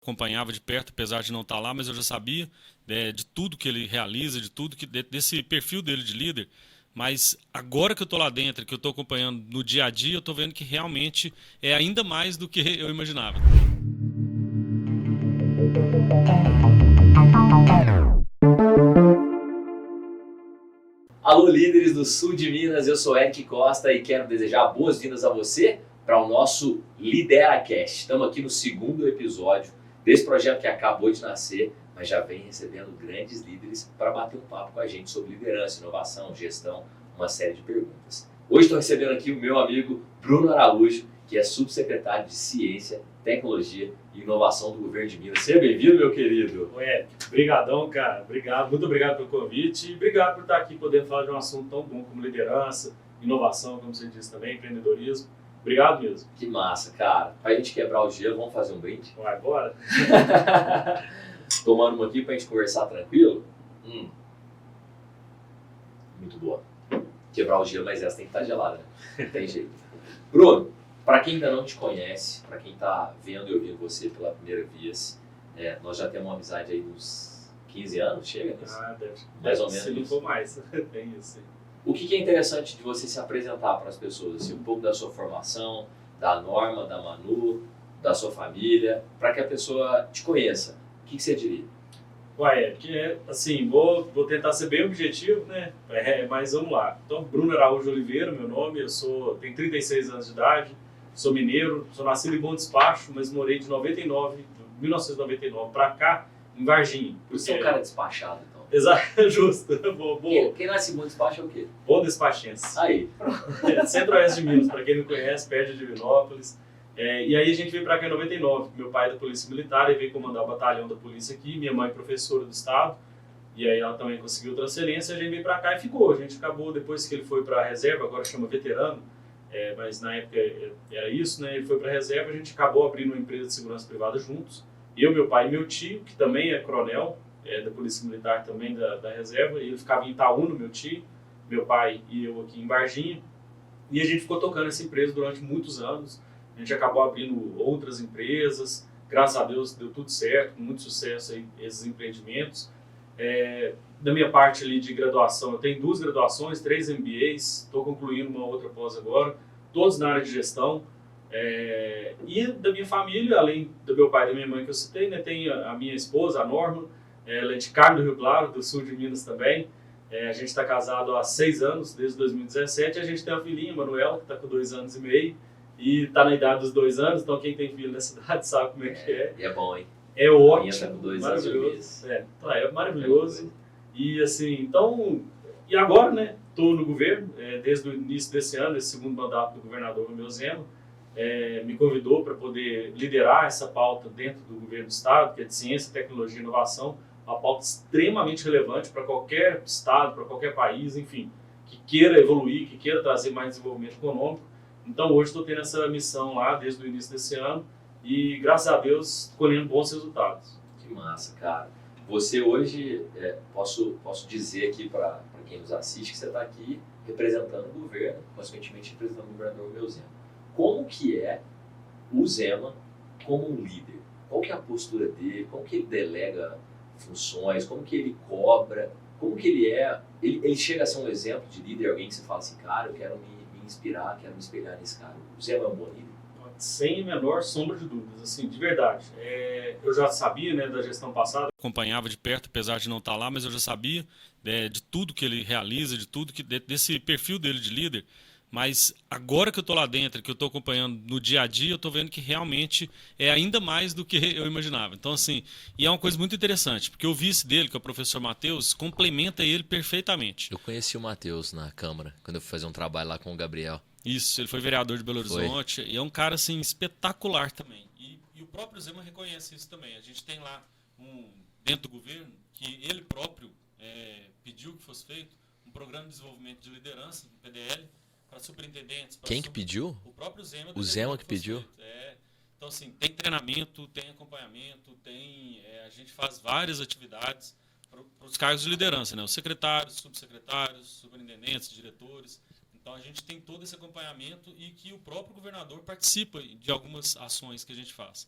Acompanhava de perto, apesar de não estar lá, mas eu já sabia de tudo que ele realiza, de tudo desse perfil dele de líder. Mas agora que eu estou lá dentro, que eu estou acompanhando no dia a dia, eu estou vendo que realmente é ainda mais do que eu imaginava. Alô, líderes do sul de Minas, eu sou Eric Costa e quero desejar boas-vindas a você para o nosso LideraCast. Estamos aqui no segundo episódio desse projeto que acabou de nascer, mas já vem recebendo grandes líderes para bater um papo com a gente sobre liderança, inovação, gestão, uma série de perguntas. Hoje estou recebendo aqui o meu amigo Bruno Araújo, que é subsecretário de Ciência, Tecnologia e Inovação do Governo de Minas. Seja bem-vindo, meu querido. Ué, brigadão, cara. Obrigado, muito obrigado pelo convite e obrigado por estar aqui podendo falar de um assunto tão bom como liderança, inovação, como você disse também, empreendedorismo. Obrigado mesmo. Que massa, cara. Pra gente quebrar o gelo, vamos fazer um brinde? Vai, bora. Tomando uma aqui pra gente conversar tranquilo? Muito boa. Quebrar o gelo, mas essa tem que estar gelada, né? Não tem jeito. Bruno, para quem ainda não te conhece, para quem está vendo e ouvindo você pela primeira vez, nós já temos uma amizade aí uns 15 anos, chega nisso? Deve. Mais ou menos Se não isso. for mais, tem isso. O que é interessante de você se apresentar para as pessoas? Assim, um pouco da sua formação, da Norma, da Manu, da sua família, para que a pessoa te conheça. O que você diria? Ué, assim, vou tentar ser bem objetivo, né? Mas vamos lá. Então, Bruno Araújo Oliveira, meu nome, tenho 36 anos de idade, sou mineiro, sou nascido em Bom Despacho, mas morei de 1999 para cá, em Varginha. Você é um cara despachado, então. Exato, justo. Quem nasce em Bom Despacho é o quê? Bom Despachense. Aí. Centro-Oeste de Minas, para quem não conhece, perto de Divinópolis. E aí a gente veio para cá em 99. Meu pai é da Polícia Militar e veio comandar o batalhão da polícia aqui. Minha mãe é professora do estado. E aí ela também conseguiu transferência. A gente veio para cá e ficou. A gente acabou, depois que ele foi para a reserva, agora chama veterano, mas na época era isso, né? Ele foi para a reserva, a gente acabou abrindo uma empresa de segurança privada juntos. Eu, meu pai e meu tio, que também é coronel, da Polícia Militar também da reserva. Ele ficava em Itaúna, meu tio, meu pai e eu aqui em Varginha. E a gente ficou tocando essa empresa durante muitos anos. A gente acabou abrindo outras empresas, graças a Deus deu tudo certo, com muito sucesso aí, esses empreendimentos. Da minha parte ali de graduação, eu tenho 2 graduações, 3 MBAs, estou concluindo uma outra pós agora, todos na área de gestão. E da minha família, além do meu pai e da minha mãe que eu citei, né, tem a minha esposa, a Norma, ela é de Carmo do Rio Claro, do sul de Minas também. A gente está casado há 6 anos, desde 2017, e a gente tem uma filhinha, Manuela, que está com 2 anos e meio. E tá na idade dos 2 anos, então quem tem filho nessa idade sabe como é que é. E é bom, hein? É Tá ótimo, com 2 maravilhoso. É maravilhoso. E assim, então, e agora, né, tô no governo, desde o início desse ano, esse segundo mandato do governador Romeu Zema, me convidou para poder liderar essa pauta dentro do governo do estado, que é de ciência, tecnologia e inovação, uma pauta extremamente relevante para qualquer estado, para qualquer país, enfim, que queira evoluir, que queira trazer mais desenvolvimento econômico. Então hoje estou tendo essa missão lá desde o início desse ano e graças a Deus colhendo bons resultados. Que massa, cara. Você hoje, posso dizer aqui para quem nos assiste que você está aqui representando o governo, consequentemente representando o governador Romeu Zema. Como que é o Zema como um líder? Qual que é a postura dele? Como que ele delega funções? Como que ele cobra? Como que ele é? Ele chega a ser um exemplo de líder, alguém que você fala assim, cara, eu quero me inspirar, quero me espelhar nesse cara. O Zema é um bom líder? Sem a menor sombra de dúvidas, assim, de verdade. Eu já sabia, né, da gestão passada. Acompanhava de perto, apesar de não estar lá, mas eu já sabia de tudo que ele realiza, de tudo desse perfil dele de líder. Mas agora que eu estou lá dentro, que eu estou acompanhando no dia a dia, eu estou vendo que realmente é ainda mais do que eu imaginava. Então, assim, e é uma coisa muito interessante, porque o vice dele, que é o professor Matheus, complementa ele perfeitamente. Eu conheci o Matheus na Câmara, quando eu fui fazer um trabalho lá com o Gabriel. Isso, ele foi vereador de Belo Horizonte e é um cara, assim, espetacular também. E o próprio Zema reconhece isso também. A gente tem lá, dentro do governo, que ele próprio pediu que fosse feito um programa de desenvolvimento de liderança, um PDL, para superintendentes. Quem que pediu? O próprio Zema. O Zema que pediu? Então, assim, tem treinamento, tem acompanhamento, a gente faz várias atividades para os cargos de liderança, né? Os secretários, subsecretários, superintendentes, diretores. Então, a gente tem todo esse acompanhamento e que o próprio governador participa de algumas ações que a gente faz.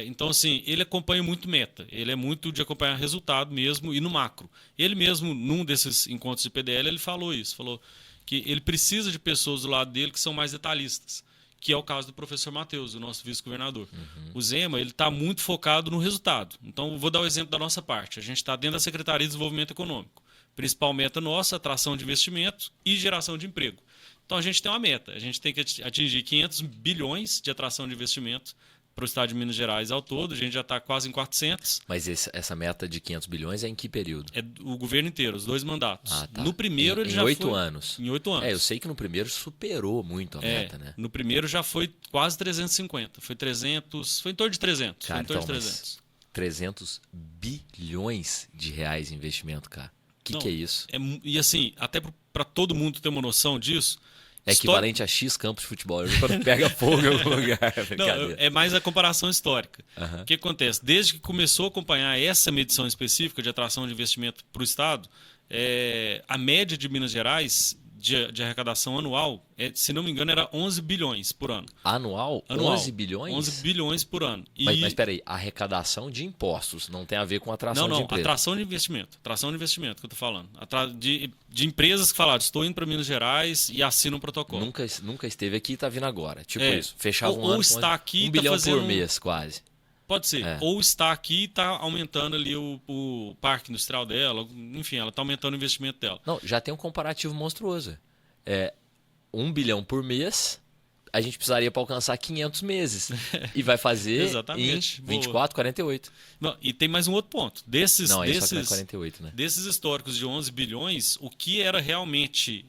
Então, assim, ele acompanha muito meta. Ele é muito de acompanhar resultado mesmo e no macro. Ele mesmo, num desses encontros de PDL, ele falou isso. Falou que ele precisa de pessoas do lado dele que são mais detalhistas, que é o caso do professor Matheus, o nosso vice-governador. O Zema, ele está muito focado no resultado. Então, vou dar o exemplo da nossa parte. A gente está dentro da Secretaria de Desenvolvimento Econômico. Principal meta nossa, atração de investimento e geração de emprego. Então, a gente tem uma meta. A gente tem que atingir 500 bilhões de atração de investimento para o estado de Minas Gerais ao todo. A gente já está quase em 400. Mas essa meta de 500 bilhões é em que período? É o governo inteiro, os 2 mandatos. Tá. No primeiro ele em já 8 foi... anos. Em 8 anos. Eu sei que no primeiro superou muito a meta, né? No primeiro já foi quase 350. Foi 300, foi em torno de 300. Cara, foi em torno então, de 300. 300 bilhões de reais em investimento, cara. O que é isso? E assim, até para todo mundo ter uma noção disso... É equivalente a X campos de futebol. Quando pega fogo em algum lugar. Não, é mais a comparação histórica. Uhum. O que acontece? Desde que começou a acompanhar essa medição específica de atração de investimento para o Estado, a média de Minas Gerais de arrecadação anual, se não me engano, era 11 bilhões por ano. Anual? 11 bilhões? 11 bilhões por ano. Mas espera aí, arrecadação de impostos não tem a ver com atração de emprego? Atração de investimento. Atração de investimento que eu estou falando. De empresas que falaram, estou indo para Minas Gerais e assinam um protocolo. Nunca esteve aqui e está vindo agora. Tipo isso. Fechava um ou ano está aqui 1 bilhão fazendo... por mês, quase. Pode ser. Ou está aqui e está aumentando ali o parque industrial dela. Enfim, ela está aumentando o investimento dela. Não, já tem um comparativo monstruoso. 1 bilhão por mês, a gente precisaria para alcançar 500 meses. E vai fazer exatamente. em 24, 48. Não, e tem mais um outro ponto. Desses, não, aí só que não é 48, né? Desses históricos de 11 bilhões, o que era realmente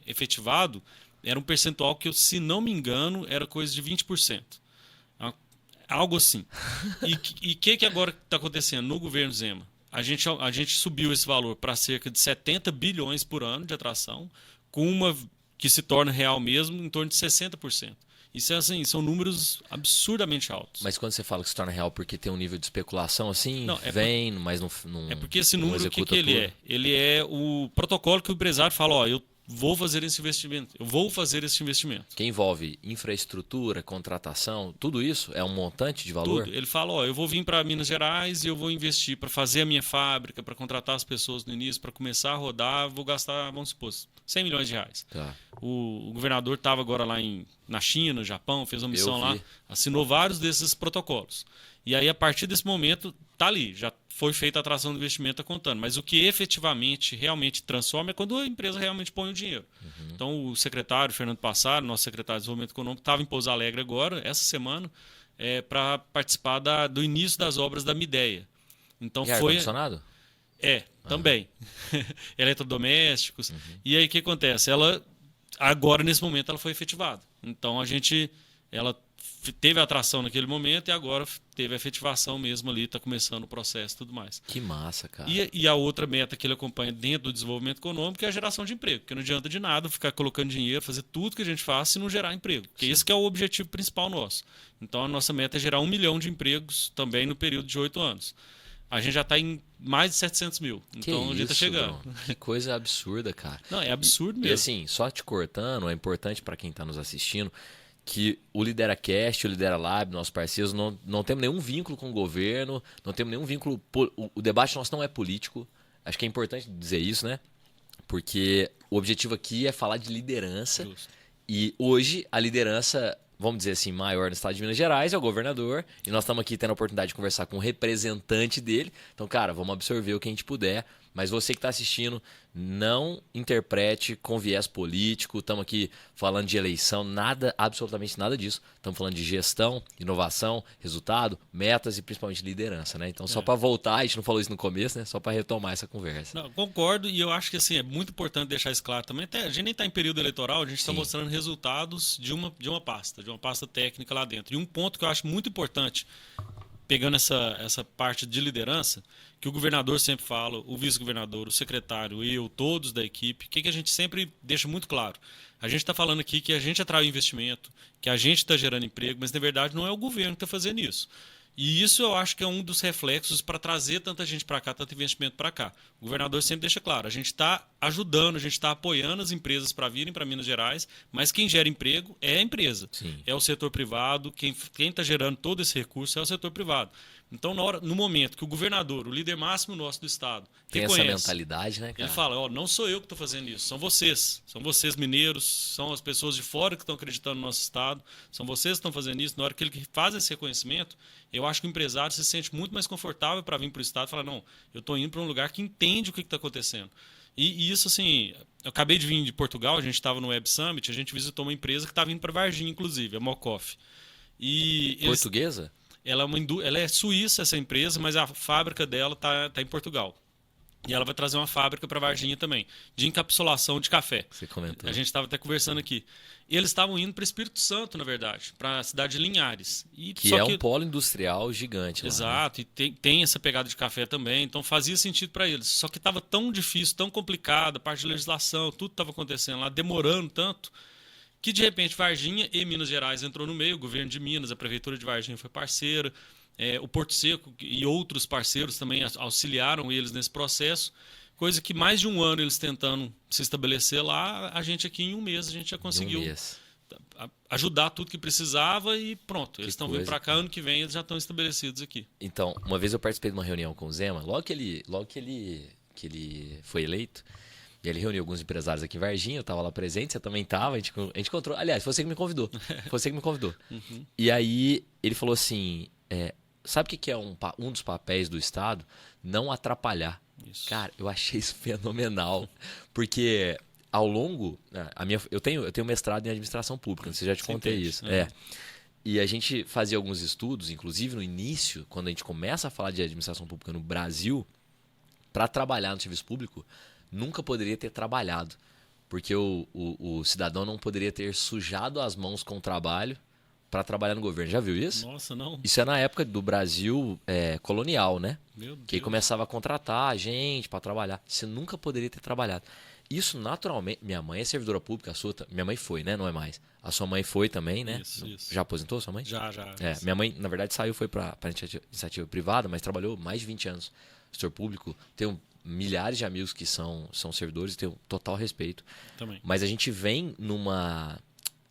efetivado era um percentual que, se não me engano, era coisa de 20%. Algo assim. E o que agora está acontecendo no governo Zema? A gente subiu esse valor para cerca de 70 bilhões por ano de atração, com uma que se torna real mesmo em torno de 60%. Isso assim, são números absurdamente altos. Mas quando você fala que se torna real porque tem um nível de especulação assim, não, mas não é porque esse número, o que ele tudo. é? Ele é o protocolo que o empresário fala, ó, eu vou fazer esse investimento, eu vou fazer esse investimento. Que envolve infraestrutura, contratação, tudo isso é um montante de valor? Tudo. Ele fala, ó, eu vou vir para Minas Gerais e eu vou investir para fazer a minha fábrica, para contratar as pessoas no início, para começar a rodar, vou gastar, vamos supor, 100 milhões de reais. Tá. O governador estava agora lá na China, no Japão, fez uma missão lá, assinou vários desses protocolos. E aí, a partir desse momento, tá ali, já foi feita a atração do investimento, tá contando. Mas o que efetivamente, realmente transforma é quando a empresa realmente põe o dinheiro. Então, o secretário, Fernando Passaro, nosso secretário de Desenvolvimento Econômico, estava em Pouso Alegre agora, essa semana, para participar do início das obras da Mideia. Então, e ar-condicionado? Também. Eletrodomésticos. E aí, o que acontece? Ela, agora, nesse momento, ela foi efetivada. Então, ela teve a atração naquele momento e agora teve a efetivação mesmo ali, está começando o processo e tudo mais. Que massa, cara. E a outra meta que ele acompanha dentro do desenvolvimento econômico é a geração de emprego, porque não adianta de nada ficar colocando dinheiro, fazer tudo que a gente faz se não gerar emprego, porque esse que é o objetivo principal nosso. Então a nossa meta é gerar 1 milhão de empregos também no período de 8 anos. A gente já está em mais de 700 mil, então a gente está chegando. Bro? Que coisa absurda, cara. Não, é absurdo mesmo. E assim, só te cortando, é importante para quem está nos assistindo, que o LideraCast, o Lidera Lab, nossos parceiros, não temos nenhum vínculo com o governo, não temos nenhum vínculo... O debate nosso não é político, acho que é importante dizer isso, né? Porque o objetivo aqui é falar de liderança. Justo. E hoje a liderança, vamos dizer assim, maior no estado de Minas Gerais é o governador, e nós estamos aqui tendo a oportunidade de conversar com o representante dele. Então, cara, vamos absorver o que a gente puder. Mas você que está assistindo, não interprete com viés político. Estamos aqui falando de eleição, nada, absolutamente nada disso. Estamos falando de gestão, inovação, resultado, metas e principalmente liderança, né? Então, só para voltar, a gente não falou isso no começo, né? Só para retomar essa conversa. Não, concordo, e eu acho que assim, é muito importante deixar isso claro também. Até, a gente nem está em período eleitoral, a gente está mostrando resultados de uma pasta técnica lá dentro. E um ponto que eu acho muito importante, pegando essa parte de liderança, que o governador sempre fala, o vice-governador, o secretário, eu, todos da equipe, o que a gente sempre deixa muito claro? A gente está falando aqui que a gente atraiu investimento, que a gente está gerando emprego, mas na verdade não é o governo que está fazendo isso. E isso eu acho que é um dos reflexos para trazer tanta gente para cá, tanto investimento para cá. O governador sempre deixa claro, a gente está ajudando, a gente está apoiando as empresas para virem para Minas Gerais, mas quem gera emprego é a empresa. Sim. É o setor privado, quem está gerando todo esse recurso é o setor privado. Então, no momento que o governador, o líder máximo nosso do estado, Tem essa reconhece, mentalidade, né, cara? ele fala, ó, não sou eu que estou fazendo isso, são vocês mineiros, são as pessoas de fora que estão acreditando no nosso estado, são vocês que estão fazendo isso. Na hora que ele faz esse reconhecimento, eu acho que o empresário se sente muito mais confortável para vir para o estado e falar, não, eu estou indo para um lugar que entende o que está acontecendo. E isso, assim, eu acabei de vir de Portugal, a gente estava no Web Summit, a gente visitou uma empresa que está vindo para Varginha, inclusive, a Mocoff. Portuguesa? Ela é suíça, essa empresa, mas a fábrica dela tá em Portugal. E ela vai trazer uma fábrica para Varginha também, de encapsulação de café. Você comentou. A gente estava até conversando aqui. E eles estavam indo para Espírito Santo, na verdade, para a cidade de Linhares. Que é um polo industrial gigante lá. Exato, né? E tem essa pegada de café também, então fazia sentido para eles. Só que estava tão difícil, tão complicado, a parte de legislação, tudo estava acontecendo lá, demorando tanto, que de repente Varginha e Minas Gerais entrou no meio, o governo de Minas, a prefeitura de Varginha foi parceira, o Porto Seco e outros parceiros também auxiliaram eles nesse processo, coisa que mais de um ano eles tentando se estabelecer lá, a gente aqui em um mês a gente já conseguiu ajudar tudo que precisava e pronto, eles estão vindo para cá, ano que vem eles já estão estabelecidos aqui. Então, uma vez eu participei de uma reunião com o Zema, logo que ele foi eleito, e ele reuniu alguns empresários aqui em Varginha, eu estava lá presente, você também estava, a gente encontrou. Aliás, foi você que me convidou. Uhum. E aí ele falou assim: sabe o que é um dos papéis do Estado? Não atrapalhar. Isso. Cara, eu achei isso fenomenal. Porque ao longo. Eu tenho mestrado em administração pública, você já te contei isso. Uhum. E a gente fazia alguns estudos, inclusive no início, quando a gente começa a falar de administração pública no Brasil, para trabalhar no serviço público, nunca poderia ter trabalhado, porque o cidadão não poderia ter sujado as mãos com o trabalho para trabalhar no governo. Já viu isso? Nossa, não. Isso é na época do Brasil colonial, né? Meu Deus. Que começava a contratar gente para trabalhar. Você nunca poderia ter trabalhado. Isso naturalmente... Minha mãe é servidora pública, minha mãe foi, né? Não é mais. A sua mãe foi também, né? Isso. Já aposentou sua mãe? Já. Minha mãe, na verdade, foi para iniciativa privada, mas trabalhou mais de 20 anos no setor público. Tenho milhares de amigos que são servidores e tenho total respeito. Também. Mas a gente vem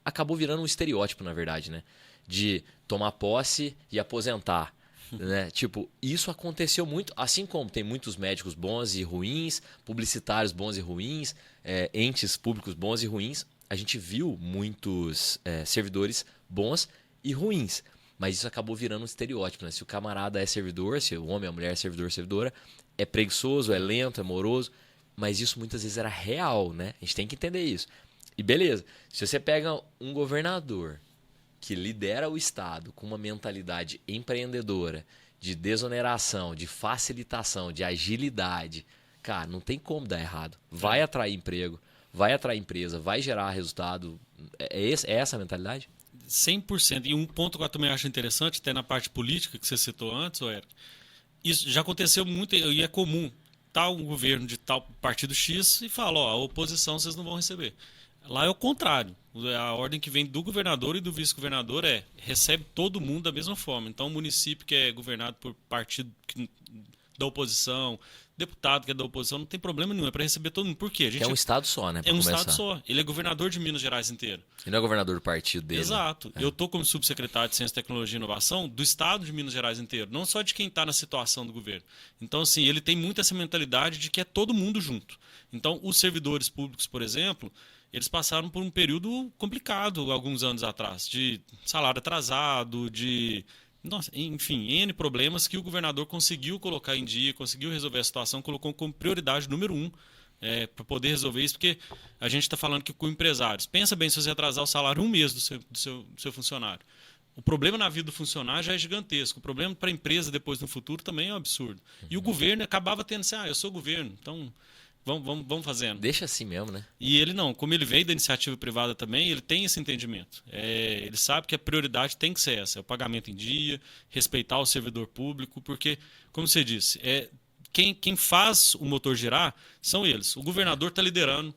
acabou virando um estereótipo, na verdade, né? De tomar posse e aposentar. Né? Tipo, isso aconteceu muito, assim como tem muitos médicos bons e ruins, publicitários bons e ruins, entes públicos bons e ruins, a gente viu muitos servidores bons e ruins. Mas isso acabou virando um estereótipo, né? Se o camarada é servidor, se o homem ou a mulher é servidor ou servidora, é preguiçoso, é lento, é moroso. Mas isso muitas vezes era real, né? A gente tem que entender isso. E beleza, se você pega um governador que lidera o Estado com uma mentalidade empreendedora, de desoneração, de facilitação, de agilidade, cara, não tem como dar errado. Vai atrair emprego, vai atrair empresa, vai gerar resultado. É essa a mentalidade? 100%. E um ponto que eu também acho interessante, até na parte política que você citou antes, Eric, isso já aconteceu muito e é comum. Tá um governo de tal partido X e fala, ó, a oposição vocês não vão receber. Lá é o contrário. A ordem que vem do governador e do vice-governador recebe todo mundo da mesma forma. Então, o município que é governado por partido da oposição, deputado que é da oposição, não tem problema nenhum. É para receber todo mundo. Por quê? É um estado só, né? É um estado só. Ele é governador de Minas Gerais inteiro. Ele não é governador do partido dele. Exato. Eu estou como subsecretário de Ciência, Tecnologia e Inovação do estado de Minas Gerais inteiro. Não só de quem está na situação do governo. Então, assim, ele tem muito essa mentalidade de que é todo mundo junto. Então, os servidores públicos, por exemplo, eles passaram por um período complicado alguns anos atrás, de salário atrasado, enfim, N problemas que o governador conseguiu colocar em dia, conseguiu resolver a situação, colocou como prioridade número 1 para poder resolver isso, porque a gente está falando que com empresários, pensa bem se você atrasar o salário um mês do seu funcionário. O problema na vida do funcionário já é gigantesco, o problema para a empresa depois no futuro também é um absurdo. E o governo acabava tendo assim, eu sou governo, então... Vamos fazendo. Deixa assim mesmo, né? E ele não, como ele veio da iniciativa privada também, ele tem esse entendimento. Ele sabe que a prioridade tem que ser essa, é o pagamento em dia, respeitar o servidor público, porque, como você disse, quem faz o motor girar são eles. O governador está liderando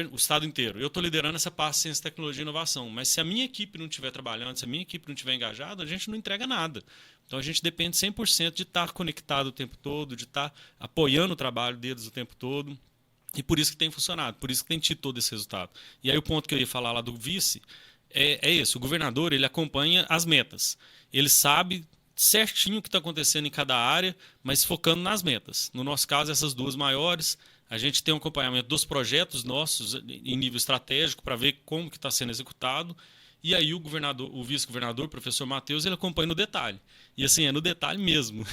o estado inteiro. Eu estou liderando essa parte de ciência, tecnologia e inovação. Mas se a minha equipe não estiver trabalhando, se a minha equipe não estiver engajada, a gente não entrega nada. Então a gente depende 100% de estar conectado o tempo todo, de estar apoiando o trabalho deles o tempo todo. E por isso que tem funcionado, por isso que tem tido todo esse resultado. E aí o ponto que eu ia falar lá do vice é esse: o governador, ele acompanha as metas. Ele sabe certinho o que está acontecendo em cada área, mas focando nas metas. No nosso caso, essas duas maiores, a gente tem um acompanhamento dos projetos nossos em nível estratégico para ver como que está sendo executado. E aí o governador, o vice-governador, o professor Matheus, ele acompanha no detalhe. E assim, é no detalhe mesmo.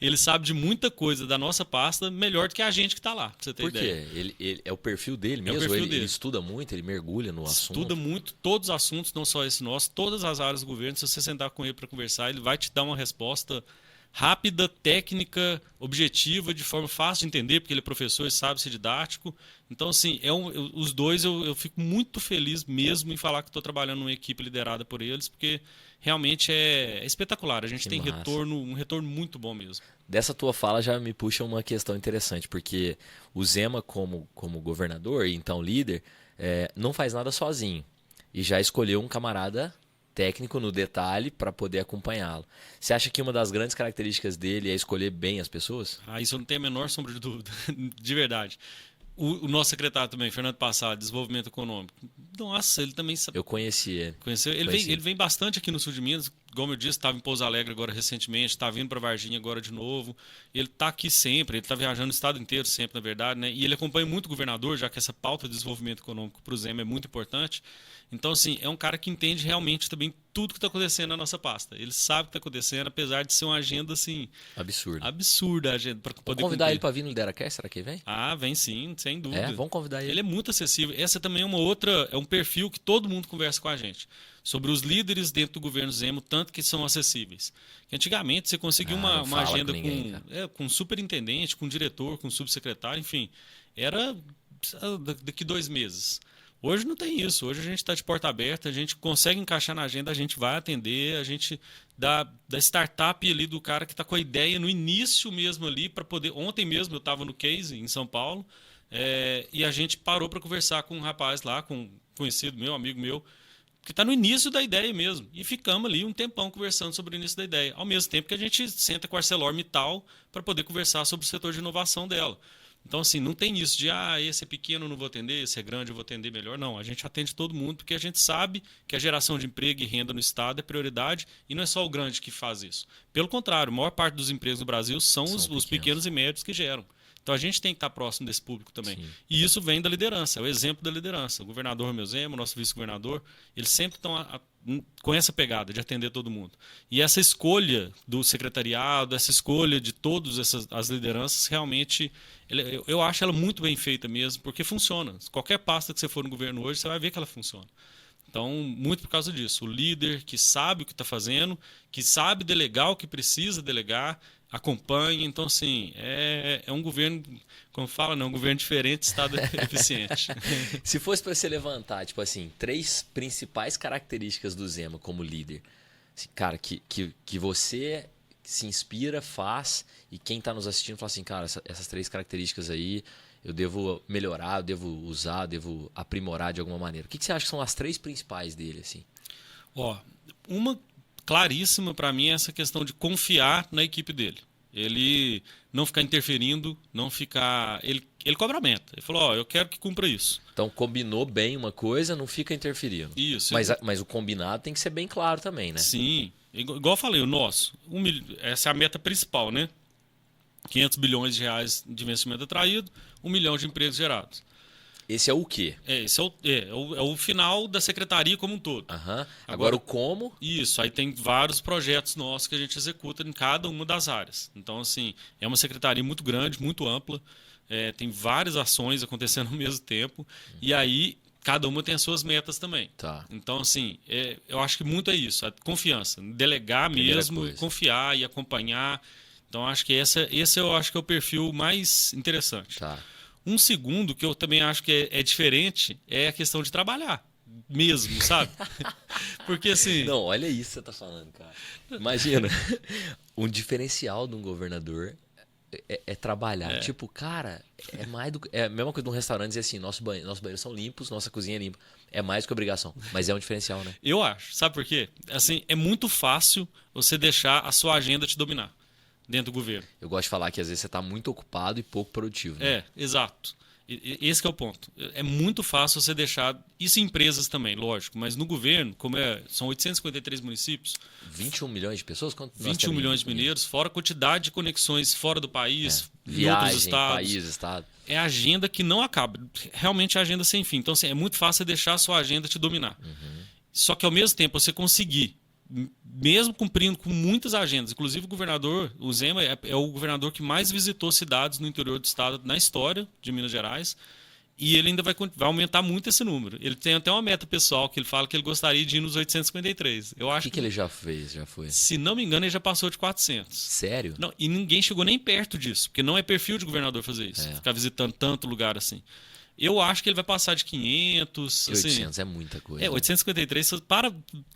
Ele sabe de muita coisa da nossa pasta melhor do que a gente que está lá, pra você ter Por quê? ideia. Ele é o perfil dele É o mesmo? perfil Ele dele. estuda muito, ele mergulha no assunto? Estuda muito todos os assuntos, não só esse nosso, todas as áreas do governo. Se você sentar com ele para conversar, ele vai te dar uma resposta rápida, técnica, objetiva, de forma fácil de entender, porque ele é professor e sabe ser didático. Então, assim, os dois eu fico muito feliz mesmo em falar que estou trabalhando numa equipe liderada por eles, porque realmente é espetacular. A gente Que tem massa. um retorno muito bom mesmo. Dessa tua fala já me puxa uma questão interessante, porque o Zema, como governador e então líder, não faz nada sozinho. E já escolheu um camarada técnico no detalhe para poder acompanhá-lo. Você acha que uma das grandes características dele é escolher bem as pessoas? Isso eu não tenho a menor sombra de dúvida, de verdade. O nosso secretário também, Fernando Passado, Desenvolvimento Econômico. Nossa, ele também sabe. Eu conheci ele. Conheceu? Ele vem bastante aqui no sul de Minas, como eu disse, estava em Pouso Alegre agora recentemente, está vindo para Varginha agora de novo. Ele está aqui sempre, ele está viajando o estado inteiro sempre, na verdade, né? E ele acompanha muito o governador, já que essa pauta de desenvolvimento econômico para o Zema é muito importante. Então, assim, é um cara que entende realmente também tudo que está acontecendo na nossa pasta. Ele sabe o que está acontecendo, apesar de ser uma agenda, assim, Absurdo. absurda a agenda para Vamos poder convidar cumprir. ele para vir no Lideracast? Será que ele vem? Vem sim, sem dúvida. Vamos convidar ele. Ele é muito acessível. Essa também é uma outra, é um perfil que todo mundo conversa com a gente. Sobre os líderes dentro do governo Zema, tanto que são acessíveis. Que antigamente você conseguia não uma fala agenda com ninguém, cara. com superintendente, com diretor, com subsecretário, enfim. Era daqui 2 meses. Hoje não tem isso. Hoje a gente está de porta aberta, a gente consegue encaixar na agenda, a gente vai atender, a gente da startup ali do cara que está com a ideia no início mesmo ali para poder. Ontem mesmo eu estava no Case em São Paulo e a gente parou para conversar com um rapaz lá, com um conhecido meu, amigo meu, que está no início da ideia mesmo. E ficamos ali um tempão conversando sobre o início da ideia. Ao mesmo tempo que a gente senta com a ArcelorMittal para poder conversar sobre o setor de inovação dela. Então, assim, não tem isso de, esse é pequeno, eu não vou atender, esse é grande, eu vou atender melhor. Não, a gente atende todo mundo porque a gente sabe que a geração de emprego e renda no Estado é prioridade e não é só o grande que faz isso. Pelo contrário, a maior parte dos empregos no Brasil são os pequenos e médios que geram. Então, a gente tem que estar próximo desse público também. Sim. E isso vem da liderança, é o exemplo da liderança. O governador Romeu Zema, o nosso vice-governador, eles sempre estão com essa pegada de atender todo mundo. E essa escolha do secretariado, essa escolha de todas as lideranças, realmente, eu acho ela muito bem feita mesmo, porque funciona. Qualquer pasta que você for no governo hoje, você vai ver que ela funciona. Então, muito por causa disso. O líder que sabe o que está fazendo, que sabe delegar o que precisa delegar, acompanha. Então, assim, é um governo, como fala, não, um governo diferente, Estado eficiente. Se fosse para você levantar, tipo assim, 3 principais características do Zema como líder, assim, cara, que você se inspira, faz, e quem está nos assistindo fala assim, cara, essas 3 características aí eu devo melhorar, eu devo usar, eu devo aprimorar de alguma maneira. O que você acha que são as 3 principais dele, assim? Uma claríssima para mim é essa questão de confiar na equipe dele. Ele não ficar interferindo, não ficar... Ele cobra a meta. Ele falou, eu quero que cumpra isso. Então, combinou bem uma coisa, não fica interferindo. Isso. Mas o combinado tem que ser bem claro também, né? Sim. Igual eu falei, o nosso. Essa é a meta principal, né? 500 bilhões de reais de investimento atraído, 1 milhão de empregos gerados. Esse é o quê? Esse é o final da secretaria como um todo. Agora o como... Isso, aí tem vários projetos nossos que a gente executa em cada uma das áreas. Então, assim, é uma secretaria muito grande, muito ampla, tem várias ações acontecendo ao mesmo tempo, e aí cada uma tem as suas metas também. Tá. Então, assim, eu acho que muito é isso, a confiança, delegar Primeira mesmo, coisa. confiar e acompanhar. Então, acho que esse eu acho que é o perfil mais interessante. Tá. Um segundo, que eu também acho que é diferente, é a questão de trabalhar mesmo, sabe? Porque assim... Não, olha isso que você tá falando, cara. Imagina, um diferencial de um governador é trabalhar. Tipo, cara, é a mesma coisa de um restaurante dizer assim, nossos banheiros são limpos, nossa cozinha é limpa. É mais que obrigação, mas é um diferencial, né? Eu acho. Sabe por quê? Assim, é muito fácil você deixar a sua agenda te dominar dentro do governo. Eu gosto de falar que às vezes você tá muito ocupado e pouco produtivo, né? É, exato. Esse que é o ponto. É muito fácil você deixar, isso em empresas também, lógico, mas no governo, como são 853 municípios, 21 milhões de pessoas? Quanto nós 21 temos? milhões de mineiros, fora a quantidade de conexões fora do país, em outros Viagem, estados. país, estado. É agenda que não acaba. Realmente é agenda sem fim. Então, assim, é muito fácil você deixar a sua agenda te dominar. Só que, ao mesmo tempo, você conseguir, mesmo cumprindo com muitas agendas, inclusive o governador, o Zema, é o governador que mais visitou cidades no interior do estado na história de Minas Gerais. E ele ainda vai aumentar muito esse número. Ele tem até uma meta pessoal que ele fala que ele gostaria de ir nos 853. Eu O acho que ele já fez? Já foi? se não me engano, ele já passou de 400. Sério? Não, e ninguém chegou nem perto disso, porque não é perfil de governador fazer isso, É. ficar visitando tanto lugar assim. Eu acho que ele vai passar de 500, E assim. 800 é muita coisa. 853,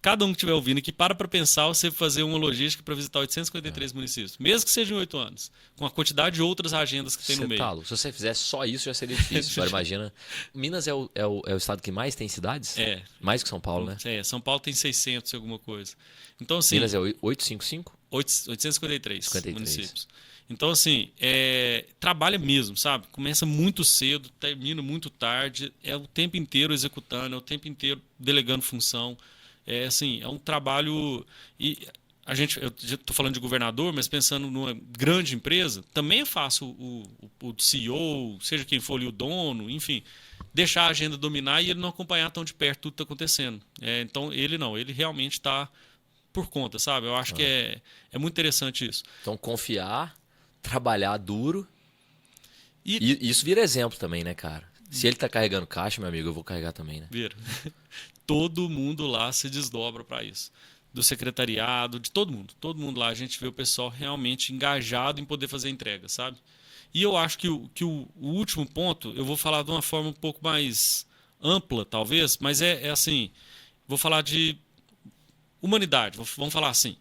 cada um que estiver ouvindo aqui, para pensar você fazer uma logística para visitar 853 municípios, mesmo que sejam 8 anos, com a quantidade de outras agendas que tem no Você meio. tá louco. Se você fizesse só isso, já seria difícil. Agora imagina. Minas é o estado que mais tem cidades? É, Mais que São Paulo, né? São Paulo tem 600 e alguma coisa. Então, assim, Minas é 855? 853 53. municípios. Então, assim, trabalha mesmo, sabe? Começa muito cedo, termina muito tarde, é o tempo inteiro executando, é o tempo inteiro delegando função. É assim, é um trabalho. E eu estou falando de governador, mas pensando numa grande empresa, também é fácil o CEO, seja quem for ali o dono, enfim, deixar a agenda dominar e ele não acompanhar tão de perto tudo que está acontecendo. Então, ele realmente está por conta, sabe? Eu acho que é muito interessante isso. Então, confiar, trabalhar duro. E E isso vira exemplo também, né, cara? Se ele tá carregando caixa, meu amigo, eu vou carregar também, né? Vira. Todo mundo lá se desdobra para isso. Do secretariado, de todo mundo. Todo mundo lá, a gente vê o pessoal realmente engajado em poder fazer a entrega, sabe? E eu acho que o último ponto, eu vou falar de uma forma um pouco mais ampla, talvez, mas é assim, vou falar de humanidade, vamos falar assim,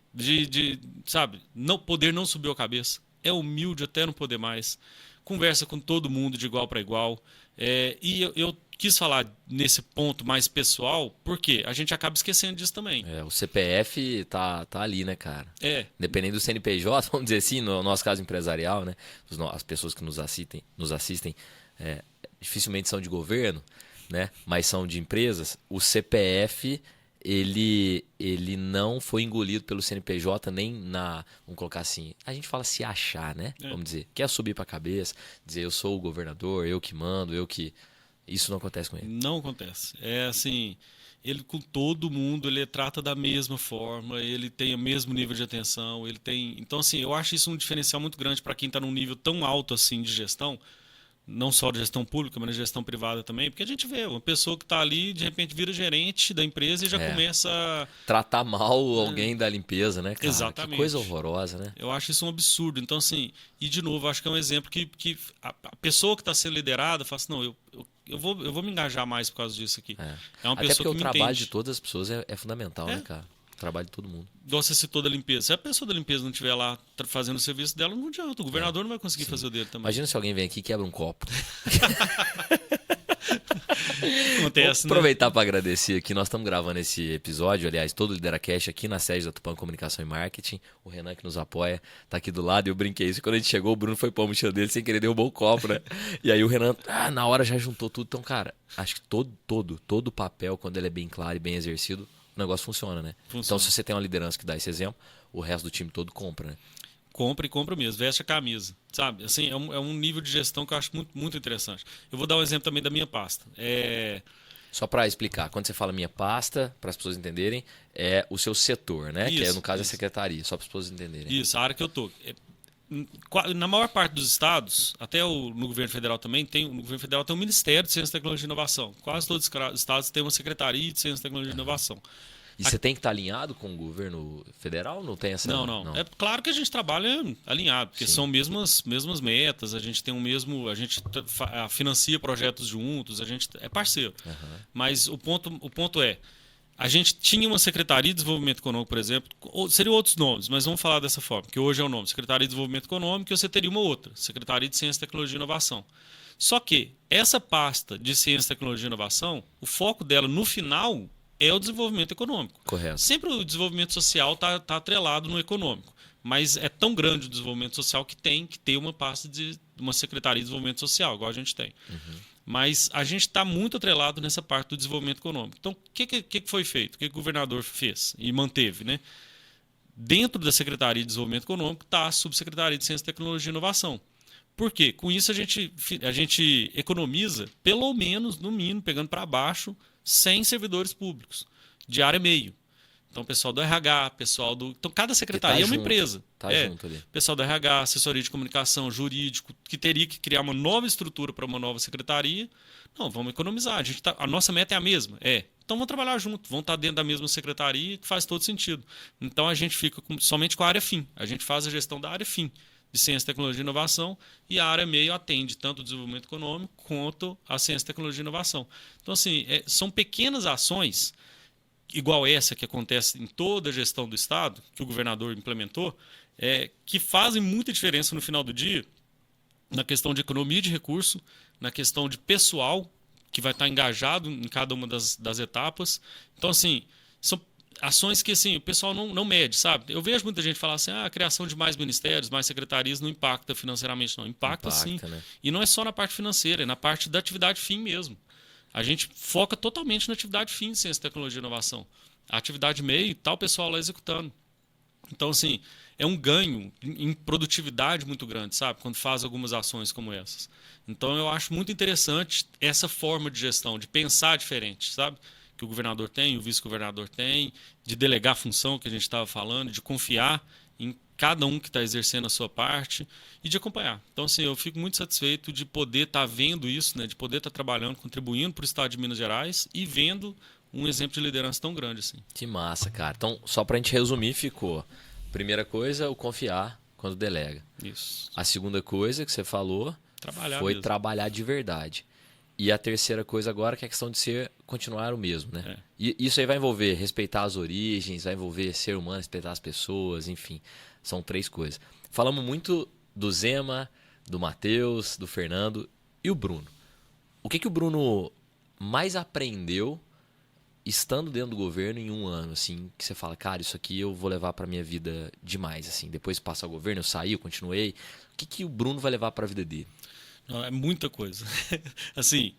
sabe, poder não subiu a cabeça, é humilde até não poder mais, conversa com todo mundo de igual para igual, e eu quis falar nesse ponto mais pessoal, porque a gente acaba esquecendo disso também. O CPF tá ali, né, cara? Dependendo do CNPJ, vamos dizer assim, no nosso caso empresarial, né? As pessoas que nos assistem dificilmente são de governo, né? Mas são de empresas. O CPF, ele não foi engolido pelo CNPJ nem vamos colocar assim, a gente fala se achar, né? Vamos dizer, quer subir pra cabeça, dizer eu sou o governador, eu que mando, isso não acontece com ele. Não acontece. É assim, ele com todo mundo, ele trata da mesma forma, ele tem o mesmo nível de atenção, ele tem... Então, assim, eu acho isso um diferencial muito grande para quem está num nível tão alto assim de gestão, não só de gestão pública, mas de gestão privada também, porque a gente vê uma pessoa que está ali, de repente vira gerente da empresa e já começa a tratar mal alguém da limpeza, né, cara? Exatamente. Que coisa horrorosa, né? Eu acho isso um absurdo. Então, assim, e de novo, acho que é um exemplo que a pessoa que está sendo liderada fala assim, não, eu vou me engajar mais por causa disso aqui. É uma Até pessoa porque que o me trabalho entende. de todas as pessoas é fundamental, né, cara? O trabalho de todo mundo. Igual você citou da limpeza. Se a pessoa da limpeza não estiver lá fazendo o serviço dela, não adianta. O governador não vai conseguir fazer o dele também. Imagina se alguém vem aqui e quebra um copo. Acontece, Vou aproveitar para agradecer aqui. Nós estamos gravando esse episódio, aliás, todo o Lideracast aqui na sede da Tupã Comunicação e Marketing. O Renan, que nos apoia, tá aqui do lado e eu brinquei isso. Quando a gente chegou, o Bruno foi pôr a mochila dele sem querer, derrubou o copo, né? E aí o Renan, na hora já juntou tudo. Então, cara, acho que todo papel, quando ele é bem claro e bem exercido, o negócio funciona, né? Funciona. Então, se você tem uma liderança que dá esse exemplo, o resto do time todo compra, né? Compra e compra mesmo, veste a camisa, sabe? Assim, é um nível de gestão que eu acho muito, muito interessante. Eu vou dar um exemplo também da minha pasta. Só para explicar, quando você fala minha pasta, para as pessoas entenderem, é o seu setor, né? Isso, que no caso é a isso. secretaria, só para as pessoas entenderem. Isso, a área que eu tô. Na maior parte dos estados, até no governo federal também, no governo federal tem um Ministério de Ciência, Tecnologia e Inovação. Quase todos os estados têm uma Secretaria de Ciência, Tecnologia e Inovação. E você tem que estar alinhado com o governo federal? Não tem essa... Não. É claro que a gente trabalha alinhado, porque são mesmas metas, a gente tem a gente financia projetos juntos, a gente é parceiro. Mas o ponto é, a gente tinha uma Secretaria de Desenvolvimento Econômico, por exemplo, seriam outros nomes, mas vamos falar dessa forma, que hoje é o nome Secretaria de Desenvolvimento Econômico, e você teria uma outra, Secretaria de Ciência, Tecnologia e Inovação. Só que essa pasta de Ciência, Tecnologia e Inovação, o foco dela no final é o desenvolvimento econômico. Correto. Sempre o desenvolvimento social está atrelado no econômico, mas é tão grande o desenvolvimento social que tem que ter uma pasta de uma Secretaria de Desenvolvimento Social, igual a gente tem. Mas a gente está muito atrelado nessa parte do desenvolvimento econômico. Então, o que foi feito? O que o governador fez e manteve, né? Dentro da Secretaria de Desenvolvimento Econômico está a Subsecretaria de Ciência, Tecnologia e Inovação. Por quê? Com isso a gente economiza, pelo menos, no mínimo, pegando para baixo, 100 servidores públicos, de área meio. Então, pessoal do RH, pessoal do... Então, cada secretaria é uma empresa. Tá junto ali. Pessoal do RH, assessoria de comunicação, jurídico, que teria que criar uma nova estrutura para uma nova secretaria. Não, vamos economizar. A nossa meta é a mesma. Então, vamos trabalhar junto. Vão estar dentro da mesma secretaria, que faz todo sentido. Então, a gente fica somente com a área fim. A gente faz a gestão da área fim, de Ciência, Tecnologia e Inovação, e a área meio atende tanto o desenvolvimento econômico quanto a Ciência, Tecnologia e Inovação. Então, assim, são pequenas ações, igual essa que acontece em toda a gestão do Estado, que o governador implementou, que fazem muita diferença no final do dia, na questão de economia de recurso, na questão de pessoal, que vai estar engajado em cada uma das etapas. Então, assim, são ações que assim, o pessoal não mede, sabe? Eu vejo muita gente falar assim, a criação de mais ministérios, mais secretarias não impacta financeiramente, não. Impacta sim. Né? E não é só na parte financeira, é na parte da atividade fim mesmo. A gente foca totalmente na atividade fim de Ciência, Tecnologia e Inovação. A atividade meio está o pessoal lá executando. Então, assim, é um ganho em produtividade muito grande, sabe? Quando faz algumas ações como essas. Então, eu acho muito interessante essa forma de gestão, de pensar diferente, sabe? Que o governador tem, o vice-governador tem, de delegar a função que a gente estava falando, de confiar em cada um que está exercendo a sua parte e de acompanhar. Então, assim, eu fico muito satisfeito de poder estar vendo isso, né? De poder estar trabalhando, contribuindo para o Estado de Minas Gerais e vendo um exemplo de liderança tão grande assim. Que massa, cara. Então, só pra gente resumir, ficou. Primeira coisa, o confiar quando delega. Isso. A segunda coisa que você falou foi trabalhar de verdade. E a terceira coisa agora que é a questão de continuar o mesmo, né? E isso aí vai envolver respeitar as origens, vai envolver ser humano, respeitar as pessoas, enfim. São 3 coisas. Falamos muito do Zema, do Matheus, do Fernando e o Bruno. O que o Bruno mais aprendeu estando dentro do governo em 1 ano, assim, que você fala, cara, isso aqui eu vou levar pra minha vida demais, assim. Depois passa o governo, eu saí, eu continuei. O que o Bruno vai levar pra vida dele? Não, é muita coisa. Assim,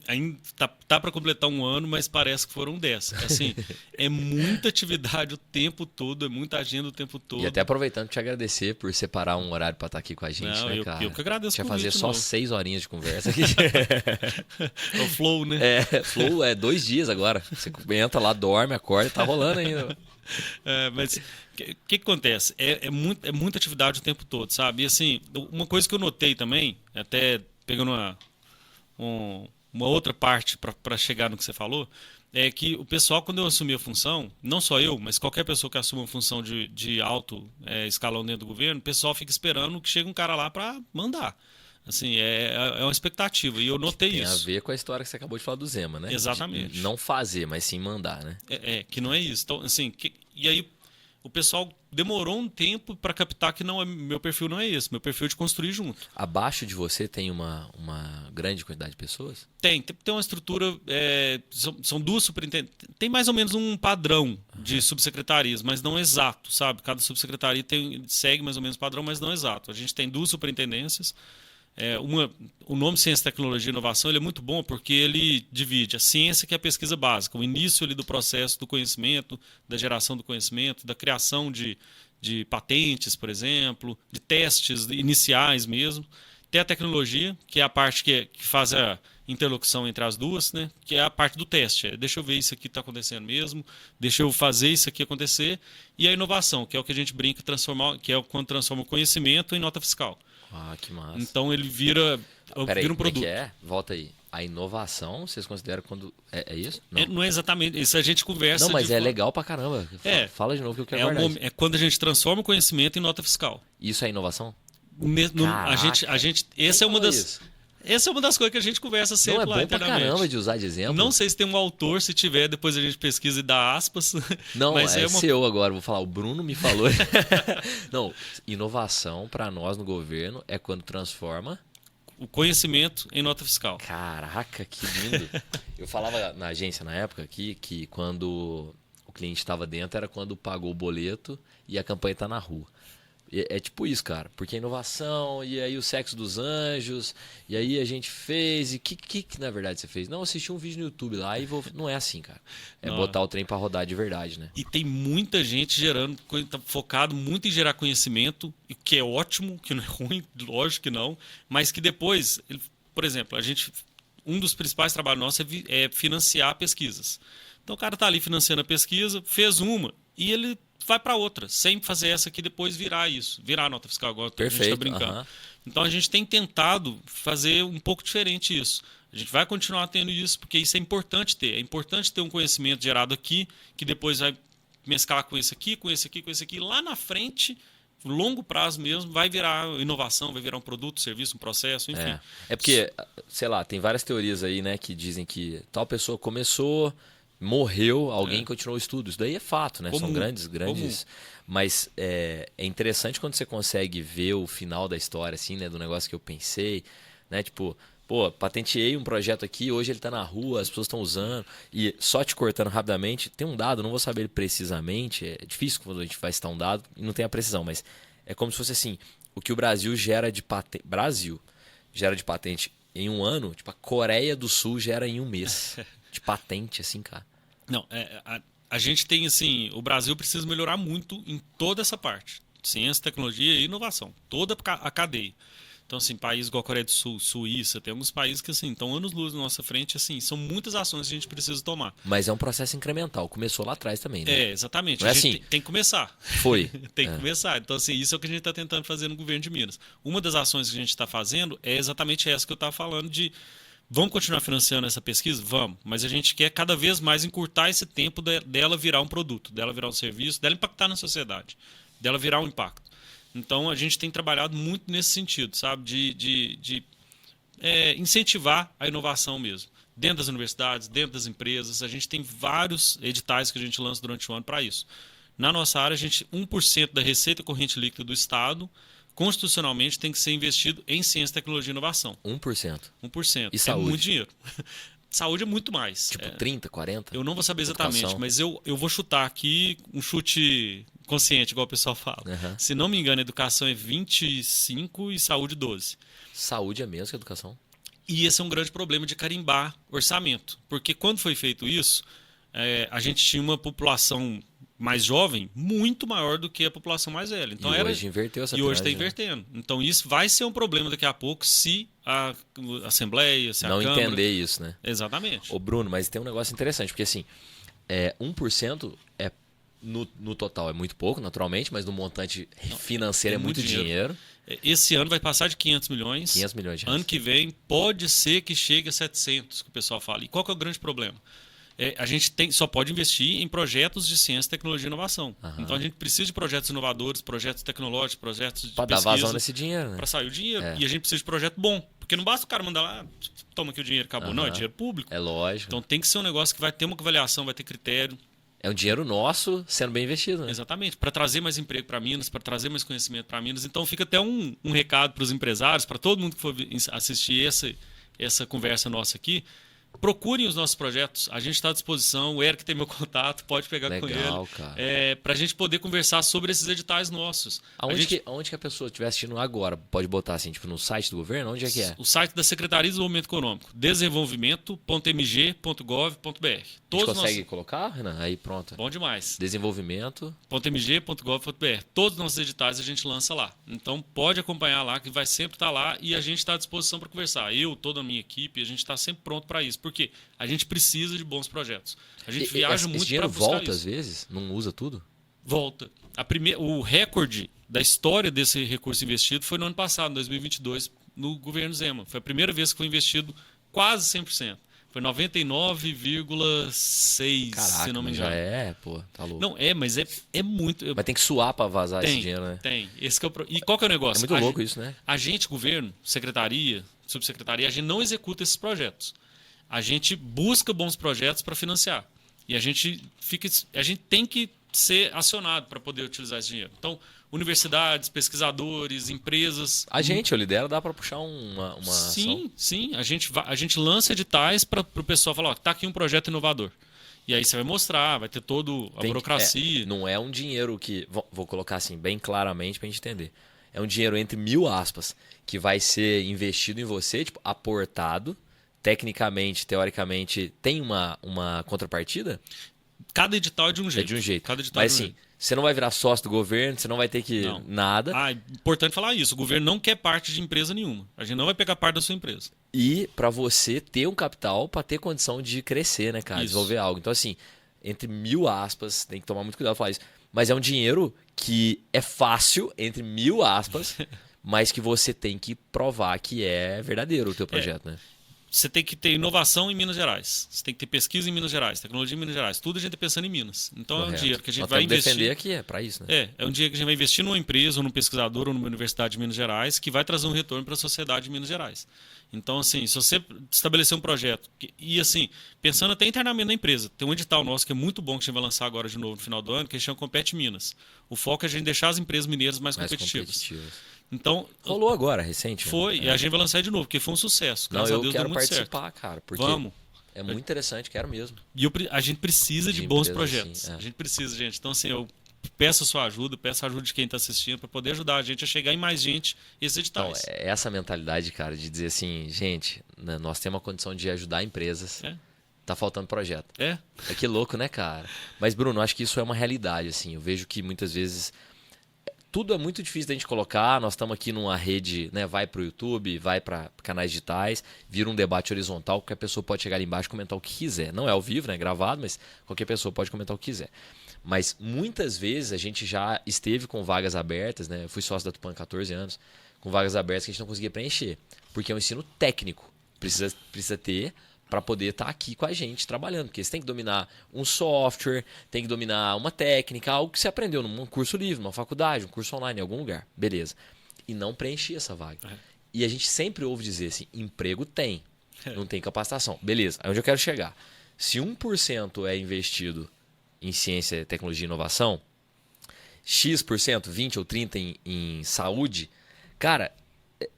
ainda tá para completar 1 ano, mas parece que foram 10. Assim, é muita atividade o tempo todo, é muita agenda o tempo todo. E até aproveitando te agradecer por separar um horário para estar aqui com a gente, não, né, cara? Eu que agradeço. Tinha fazer só 6 horinhas de conversa aqui. É o flow, né? Flow é 2 dias agora. Você entra lá, dorme, acorda, tá rolando ainda. Mas o que acontece? É muita atividade o tempo todo, sabe? E assim, uma coisa que eu notei também, até pegando uma outra parte para chegar no que você falou, é que o pessoal, quando eu assumi a função, não só eu, mas qualquer pessoa que assuma uma função de alto escalão dentro do governo, o pessoal fica esperando que chegue um cara lá para mandar. Assim, é uma expectativa, e eu notei isso. Tem a ver com a história que você acabou de falar do Zema, né? Exatamente. De não fazer, mas sim mandar, né? Que não é isso. Então, assim, e aí o pessoal demorou um tempo para captar que meu perfil não é esse, meu perfil é de construir junto. Abaixo de você tem uma grande quantidade de pessoas? Tem uma estrutura, são 2 superintendentes, tem mais ou menos um padrão de subsecretarias, mas não exato, sabe? Cada subsecretaria segue mais ou menos o padrão, mas não exato. A gente tem 2 superintendências. O nome Ciência, Tecnologia e Inovação ele é muito bom porque ele divide a ciência, que é a pesquisa básica, o início ali do processo do conhecimento, da geração do conhecimento, da criação de patentes, por exemplo, de testes iniciais mesmo. Tem a tecnologia, que é a parte que faz a interlocução entre as duas, né? Que é a parte do teste. Deixa eu ver isso aqui está acontecendo mesmo, deixa eu fazer isso aqui acontecer. E a inovação, que é o que a gente brinca, que é quando transforma o conhecimento em nota fiscal. Ah, que massa. Então ele vira um produto. Como é que é? Volta aí. A inovação, vocês consideram quando... É isso? Não. Não é exatamente isso, a gente conversa... Não, mas legal pra caramba. Fala de novo que eu quero guardar. É quando a gente transforma o conhecimento em nota fiscal. Isso é inovação? Essa é uma das... Essa é uma das coisas que a gente conversa Não, sempre é lá bom pra internamente. caramba de usar de exemplo. Não sei se tem um autor, se tiver, depois a gente pesquisa e dá aspas. Não, mas é uma... seu agora, vou falar. O Bruno me falou. Não, inovação pra nós no governo é quando transforma. o conhecimento em nota fiscal. Caraca, que lindo. Eu falava na agência na época aqui que quando o cliente estava dentro era quando pagou o boleto e a campanha tá na rua. É tipo isso, cara. Porque a inovação, e aí o sexo dos anjos, e aí a gente fez. E o que na verdade você fez? Não, eu assisti um vídeo no YouTube lá e vou. Não é assim, cara. É Não. botar o trem pra rodar de verdade, né? E tem muita gente gerando, tá focado muito em gerar conhecimento, o que é ótimo, que não é ruim, lógico que não, mas que depois, por exemplo, um dos principais trabalhos nossos é financiar pesquisas. Então o cara tá ali financiando a pesquisa, fez uma e ele vai para outra, sem fazer essa aqui depois virar a nota fiscal agora. Perfeito, a gente está brincando. aham. Então a gente tem tentado fazer um pouco diferente isso. A gente vai continuar tendo isso, porque isso é importante ter. É importante ter um conhecimento gerado aqui, que depois vai mesclar com esse aqui, com esse aqui, com esse aqui. Lá na frente, longo prazo mesmo, vai virar inovação, vai virar um produto, serviço, um processo, enfim. É porque, sei lá, tem várias teorias aí, né, que dizem que tal pessoa começou, morreu, alguém continuou o estudo. Isso daí é fato, né? São Comum. grandes. Mas é interessante quando você consegue ver o final da história, assim, né? Do negócio que eu pensei, né? Tipo, pô, patenteei um projeto aqui, hoje ele tá na rua, as pessoas estão usando. E só te cortando rapidamente, tem um dado, não vou saber ele precisamente, é difícil quando a gente vai citar um dado e não tem a precisão, mas é como se fosse assim, o que o Brasil gera de patente. Brasil gera de patente em um ano, tipo, a Coreia do Sul gera em um mês. De patente, assim, cara. Não, a gente tem assim, o Brasil precisa melhorar muito em toda essa parte. Ciência, tecnologia e inovação. Toda a cadeia. Então, assim, países igual a Coreia do Sul, Suíça, tem alguns países que, assim, estão anos-luz na nossa frente, assim, são muitas ações que a gente precisa tomar. Mas é um processo incremental. Começou lá atrás também, né? É, exatamente. Não é A gente assim? tem que começar. Foi. Tem que começar. Então, assim, isso é o que a gente está tentando fazer no governo de Minas. Uma das ações que a gente está fazendo é exatamente essa que eu estava falando de vamos continuar financiando essa pesquisa? Vamos. Mas a gente quer cada vez mais encurtar esse tempo dela virar um produto, dela virar um serviço, dela impactar na sociedade, dela virar um impacto. Então, a gente tem trabalhado muito nesse sentido, sabe? De incentivar a inovação mesmo. Dentro das universidades, dentro das empresas. A gente tem vários editais que a gente lança durante o ano para isso. Na nossa área, 1% da receita corrente líquida do Estado constitucionalmente tem que ser investido em ciência, tecnologia e inovação. 1%. 1%. E saúde? É muito dinheiro. Saúde é muito mais. Tipo 30, 40? Eu não vou saber exatamente, Educação. mas eu vou chutar aqui um chute consciente, igual o pessoal fala. Aham. Se não me engano, educação é 25 e saúde 12. Saúde é menos que educação. E esse é um grande problema de carimbar orçamento. Porque quando foi feito isso, a gente tinha uma população mais jovem muito maior do que a população mais velha. Então E hoje inverteu essa E hoje está pirâmide, né? invertendo. Então isso vai ser um problema daqui a pouco se a Assembleia, se a Não Câmara... entender isso, né? Exatamente. Ô Bruno, mas tem um negócio interessante, porque assim, 1% no total é muito pouco, naturalmente, mas no montante financeiro é muito dinheiro. Esse ano vai passar de 500 milhões. 500 milhões de reais. Ano que vem pode ser que chegue a 700, que o pessoal fala. E qual que é o grande problema? A gente só pode investir em projetos de ciência, tecnologia e inovação. Aham. Então a gente precisa de projetos inovadores, projetos tecnológicos, projetos de Pra dar pesquisa, vazão nesse dinheiro, né? para sair o dinheiro. É. E a gente precisa de projeto bom. Porque não basta o cara mandar lá, toma aqui o dinheiro, acabou. Não, é Aham. dinheiro público. É lógico. Então tem que ser um negócio que vai ter uma avaliação, vai ter critério. É um dinheiro nosso sendo bem investido, né? Exatamente, para trazer mais emprego para Minas, para trazer mais conhecimento para Minas. Então fica até um recado para os empresários, para todo mundo que for assistir essa conversa nossa aqui. Procurem os nossos projetos, a gente está à disposição, o Eric tem meu contato, pode pegar com ele. Legal, cara. Para a gente poder conversar sobre esses editais nossos. Aonde que a pessoa estiver assistindo agora pode botar assim, tipo no site do governo? Onde é que é? O site da Secretaria de Desenvolvimento Econômico, desenvolvimento.mg.gov.br. A gente Todos consegue colocar, Renan? Aí pronto. Bom demais. Desenvolvimento. .mg.gov.br. Todos os nossos editais a gente lança lá. Então pode acompanhar lá, que vai sempre estar lá e a gente está à disposição para conversar. Eu, toda a minha equipe, a gente está sempre pronto para isso. Porque a gente precisa de bons projetos. A gente viaja esse muito para dinheiro buscar volta isso. às vezes? Não usa tudo? Volta. O recorde da história desse recurso investido foi no ano passado, 2022, no governo Zema. Foi a primeira vez que foi investido quase 100%. Foi 99,6, Caraca, se não me mas engano. já é, pô, tá louco. Não, mas é muito. Mas tem que suar pra vazar esse Tem, dinheiro, né? tem. Esse que é o E qual que é o É negócio? muito louco isso, né? A gente, governo, secretaria, subsecretaria, a gente não executa esses projetos. A gente busca bons projetos para financiar. E a gente tem que ser acionado para poder utilizar esse dinheiro. Então, universidades, pesquisadores, empresas. A gente, eu lidero, dá pra puxar uma ação. Sim, sim. A gente lança editais para o pessoal falar: ó, tá aqui um projeto inovador. E aí você vai mostrar, vai ter toda a burocracia. Não é um dinheiro que. Vou colocar assim, bem claramente pra gente entender. É um dinheiro entre 1000 aspas que vai ser investido em você, tipo, aportado. Tecnicamente, teoricamente, tem uma contrapartida? Cada edital é de um jeito. É de um jeito. Cada edital Mas é de um assim, jeito. você não vai virar sócio do governo, você não vai ter que Não. nada. É importante falar isso. O governo não quer parte de empresa nenhuma. A gente não vai pegar parte da sua empresa. E pra você ter um capital pra ter condição de crescer, né, cara? Isso. Desenvolver algo. Então, assim, entre 1000 aspas, tem que tomar muito cuidado pra falar isso. Mas é um dinheiro que é fácil, entre 1000 aspas, mas que você tem que provar que é verdadeiro o teu projeto, né? Você tem que ter inovação em Minas Gerais. Você tem que ter pesquisa em Minas Gerais, tecnologia em Minas Gerais. Tudo a gente está pensando em Minas. Então é um Correto. dinheiro que a gente Nós vai temos que investir. defender aqui, é pra isso, né? É um dinheiro que a gente vai investir numa empresa, ou num pesquisador, ou numa universidade de Minas Gerais, que vai trazer um retorno para a sociedade de Minas Gerais. Então, assim, se você estabelecer um projeto, e assim, pensando até internamente na empresa, tem um edital nosso que é muito bom, que a gente vai lançar agora de novo no final do ano, que a gente chama Compete Minas. O foco é a gente deixar as empresas mineiras mais competitivas. Então, Rolou agora, recente. foi, né? e a gente vai lançar de novo, porque foi um sucesso. Não, Graças a eu Deus quero deu muito certo. participar, cara, porque Vamos. é muito interessante, quero mesmo. E a gente precisa de De bons empresas projetos. assim, é. A gente precisa, gente. Então, assim, eu peço a sua ajuda, peço a ajuda de quem está assistindo para poder ajudar a gente a chegar em mais gente esses Então, editais. é essa mentalidade, cara, de dizer assim, gente, né, nós temos a condição de ajudar empresas, É. tá faltando projeto. É. É que louco, né, cara? Mas, Bruno, acho que isso é uma realidade, assim. Eu vejo que muitas vezes tudo é muito difícil da gente colocar. Nós estamos aqui numa rede, né? Vai pro YouTube, vai para canais digitais, vira um debate horizontal, que a pessoa pode chegar ali embaixo e comentar o que quiser. Não é ao vivo, né? É gravado, mas qualquer pessoa pode comentar o que quiser. Mas muitas vezes a gente já esteve com vagas abertas, né? Eu fui sócio da Tupan há 14 anos, com vagas abertas que a gente não conseguia preencher, porque é um ensino técnico. Precisa ter para poder estar aqui com a gente trabalhando. Porque você tem que dominar um software, tem que dominar uma técnica, algo que você aprendeu num curso livre, numa faculdade, um curso online, em algum lugar. Beleza. E não preencher essa vaga. E a gente sempre ouve dizer assim, emprego tem, não tem capacitação. Beleza, aí onde eu quero chegar? Se 1% é investido em ciência, tecnologia e inovação, X%, 20 ou 30% em saúde, cara,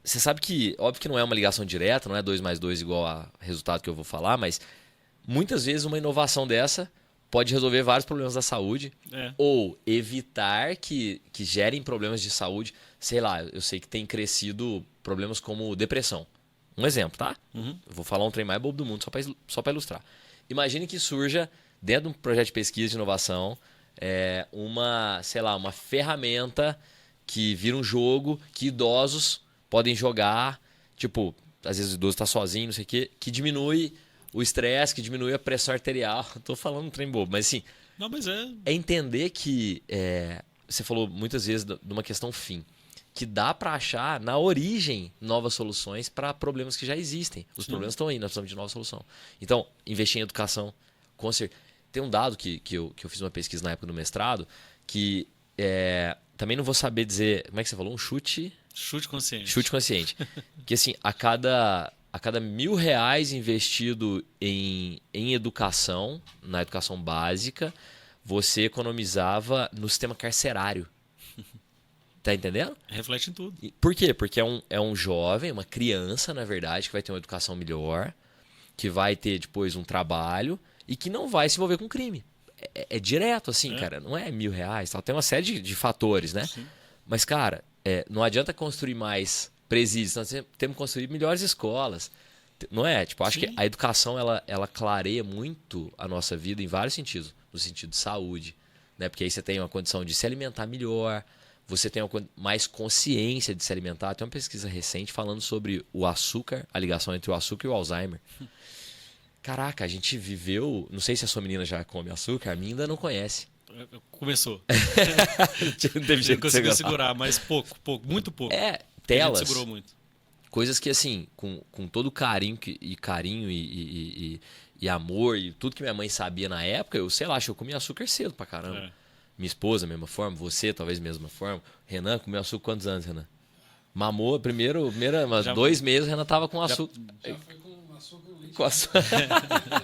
você sabe que, óbvio que não é uma ligação direta, não é 2 mais 2 igual a resultado que eu vou falar, mas muitas vezes uma inovação dessa pode resolver vários problemas da saúde ou evitar que gerem problemas de saúde. Sei lá, eu sei que tem crescido problemas como depressão. Um exemplo, tá? Uhum. Eu vou falar um trem mais bobo do mundo só para ilustrar. Imagine que surja, dentro de um projeto de pesquisa de inovação, uma ferramenta que vira um jogo que idosos podem jogar, tipo, às vezes o idoso está sozinho, não sei o quê, que diminui o estresse, que diminui a pressão arterial. Tô falando um trem bobo, mas assim, Não, mas é entender que você falou muitas vezes de uma questão fim, que dá para achar na origem novas soluções para problemas que já existem. Os problemas estão aí, nós precisamos de nova solução. Então, investir em educação, com certeza. Tem um dado que eu fiz uma pesquisa na época do mestrado, que também não vou saber dizer, como é que você falou? Um chute... Chute consciente. Chute consciente. Que assim, a cada R$1.000 investido em educação, na educação básica, você economizava no sistema carcerário. Tá entendendo? Reflete em tudo. Por quê? Porque é um jovem, uma criança, na verdade, que vai ter uma educação melhor, que vai ter depois um trabalho e que não vai se envolver com crime. É direto, assim, cara. Não é R$1.000. Tal. Tem uma série de fatores, né? Sim. Mas, cara, não adianta construir mais presídios, nós temos que construir melhores escolas. Não é? Tipo, acho que a educação ela clareia muito a nossa vida em vários sentidos. No sentido de saúde, né? Porque aí você tem uma condição de se alimentar melhor, você tem mais consciência de se alimentar. Tem uma pesquisa recente falando sobre o açúcar, a ligação entre o açúcar e o Alzheimer. Caraca, a gente viveu... Não sei se a sua menina já come açúcar, a minha ainda não conhece. Começou. Não teve Não jeito de conseguiu você segurar, mas pouco, muito pouco. É, A telas. gente segurou muito. Coisas que, assim, com todo carinho e amor e tudo que minha mãe sabia na época, eu sei lá, acho que eu comia açúcar cedo pra caramba. É. Minha esposa, mesma forma, você, talvez mesma forma. Renan comeu açúcar quantos anos, Renan? Mamou, mas Já- 2 meses, o Renan tava com açúcar. Já foi com açúcar e leite. Com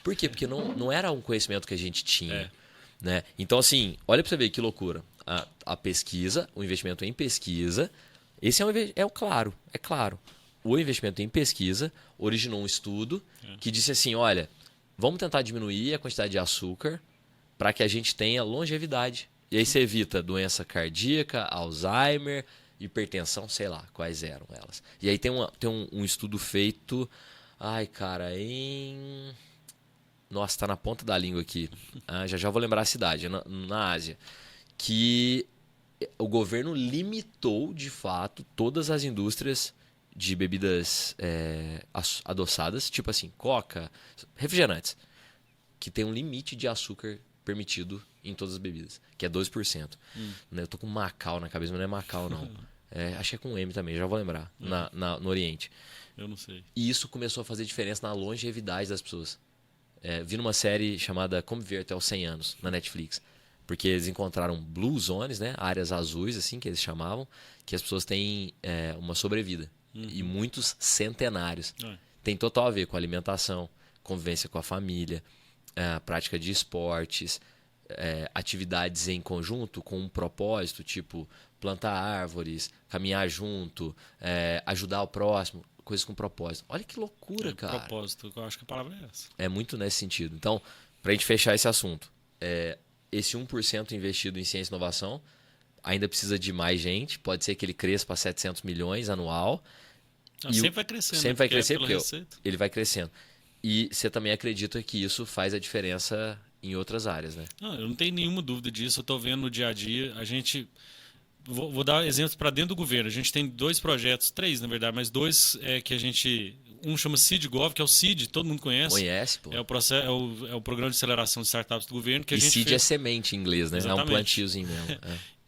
Por quê? Porque não era um conhecimento que a gente tinha. É. Né? Então, assim, olha pra você ver que loucura. A pesquisa, o investimento em pesquisa, esse é claro. O investimento em pesquisa originou um estudo que disse assim, olha, vamos tentar diminuir a quantidade de açúcar para que a gente tenha longevidade. E aí você evita doença cardíaca, Alzheimer, hipertensão, sei lá quais eram elas. E aí tem um estudo feito, ai cara, nossa, tá na ponta da língua aqui. Já vou lembrar a cidade, na Ásia. Que o governo limitou, de fato, todas as indústrias de bebidas adoçadas, tipo assim, coca, refrigerantes, que tem um limite de açúcar permitido em todas as bebidas, que é 2%. Eu tô com Macau na cabeça, mas não é Macau, não. Acho que é com M também, já vou lembrar, no Oriente. Eu não sei. E isso começou a fazer diferença na longevidade das pessoas. Vi numa série chamada Como Viver até os 100 anos, na Netflix. Porque eles encontraram blue zones, né? Áreas azuis, assim, que eles chamavam, que as pessoas têm uma sobrevida. E muitos centenários. Tem total a ver com alimentação, convivência com a família, prática de esportes, atividades em conjunto com um propósito, tipo plantar árvores, caminhar junto, ajudar o próximo, coisas com propósito. Olha que loucura, cara. Propósito, eu acho que a palavra é essa. É muito nesse sentido. Então, para a gente fechar esse assunto, esse 1% investido em ciência e inovação ainda precisa de mais gente. Pode ser que ele cresça para 700 milhões anual. Sempre vai crescendo. Sempre vai crescer pela porque receita. ele vai crescendo. E você também acredita que isso faz a diferença em outras áreas, né? Não, eu não tenho nenhuma dúvida disso. Eu estou vendo no dia a dia. A gente. Vou dar exemplos para dentro do governo. A gente tem 2 projetos, 3 na verdade, mas 2 que a gente. Um chama CID-Gov, que é o CID, todo mundo conhece. Conhece, pô. É o programa de aceleração de startups do governo que a E gente seed fez. é semente em inglês, né? É um Exatamente. plantiozinho mesmo.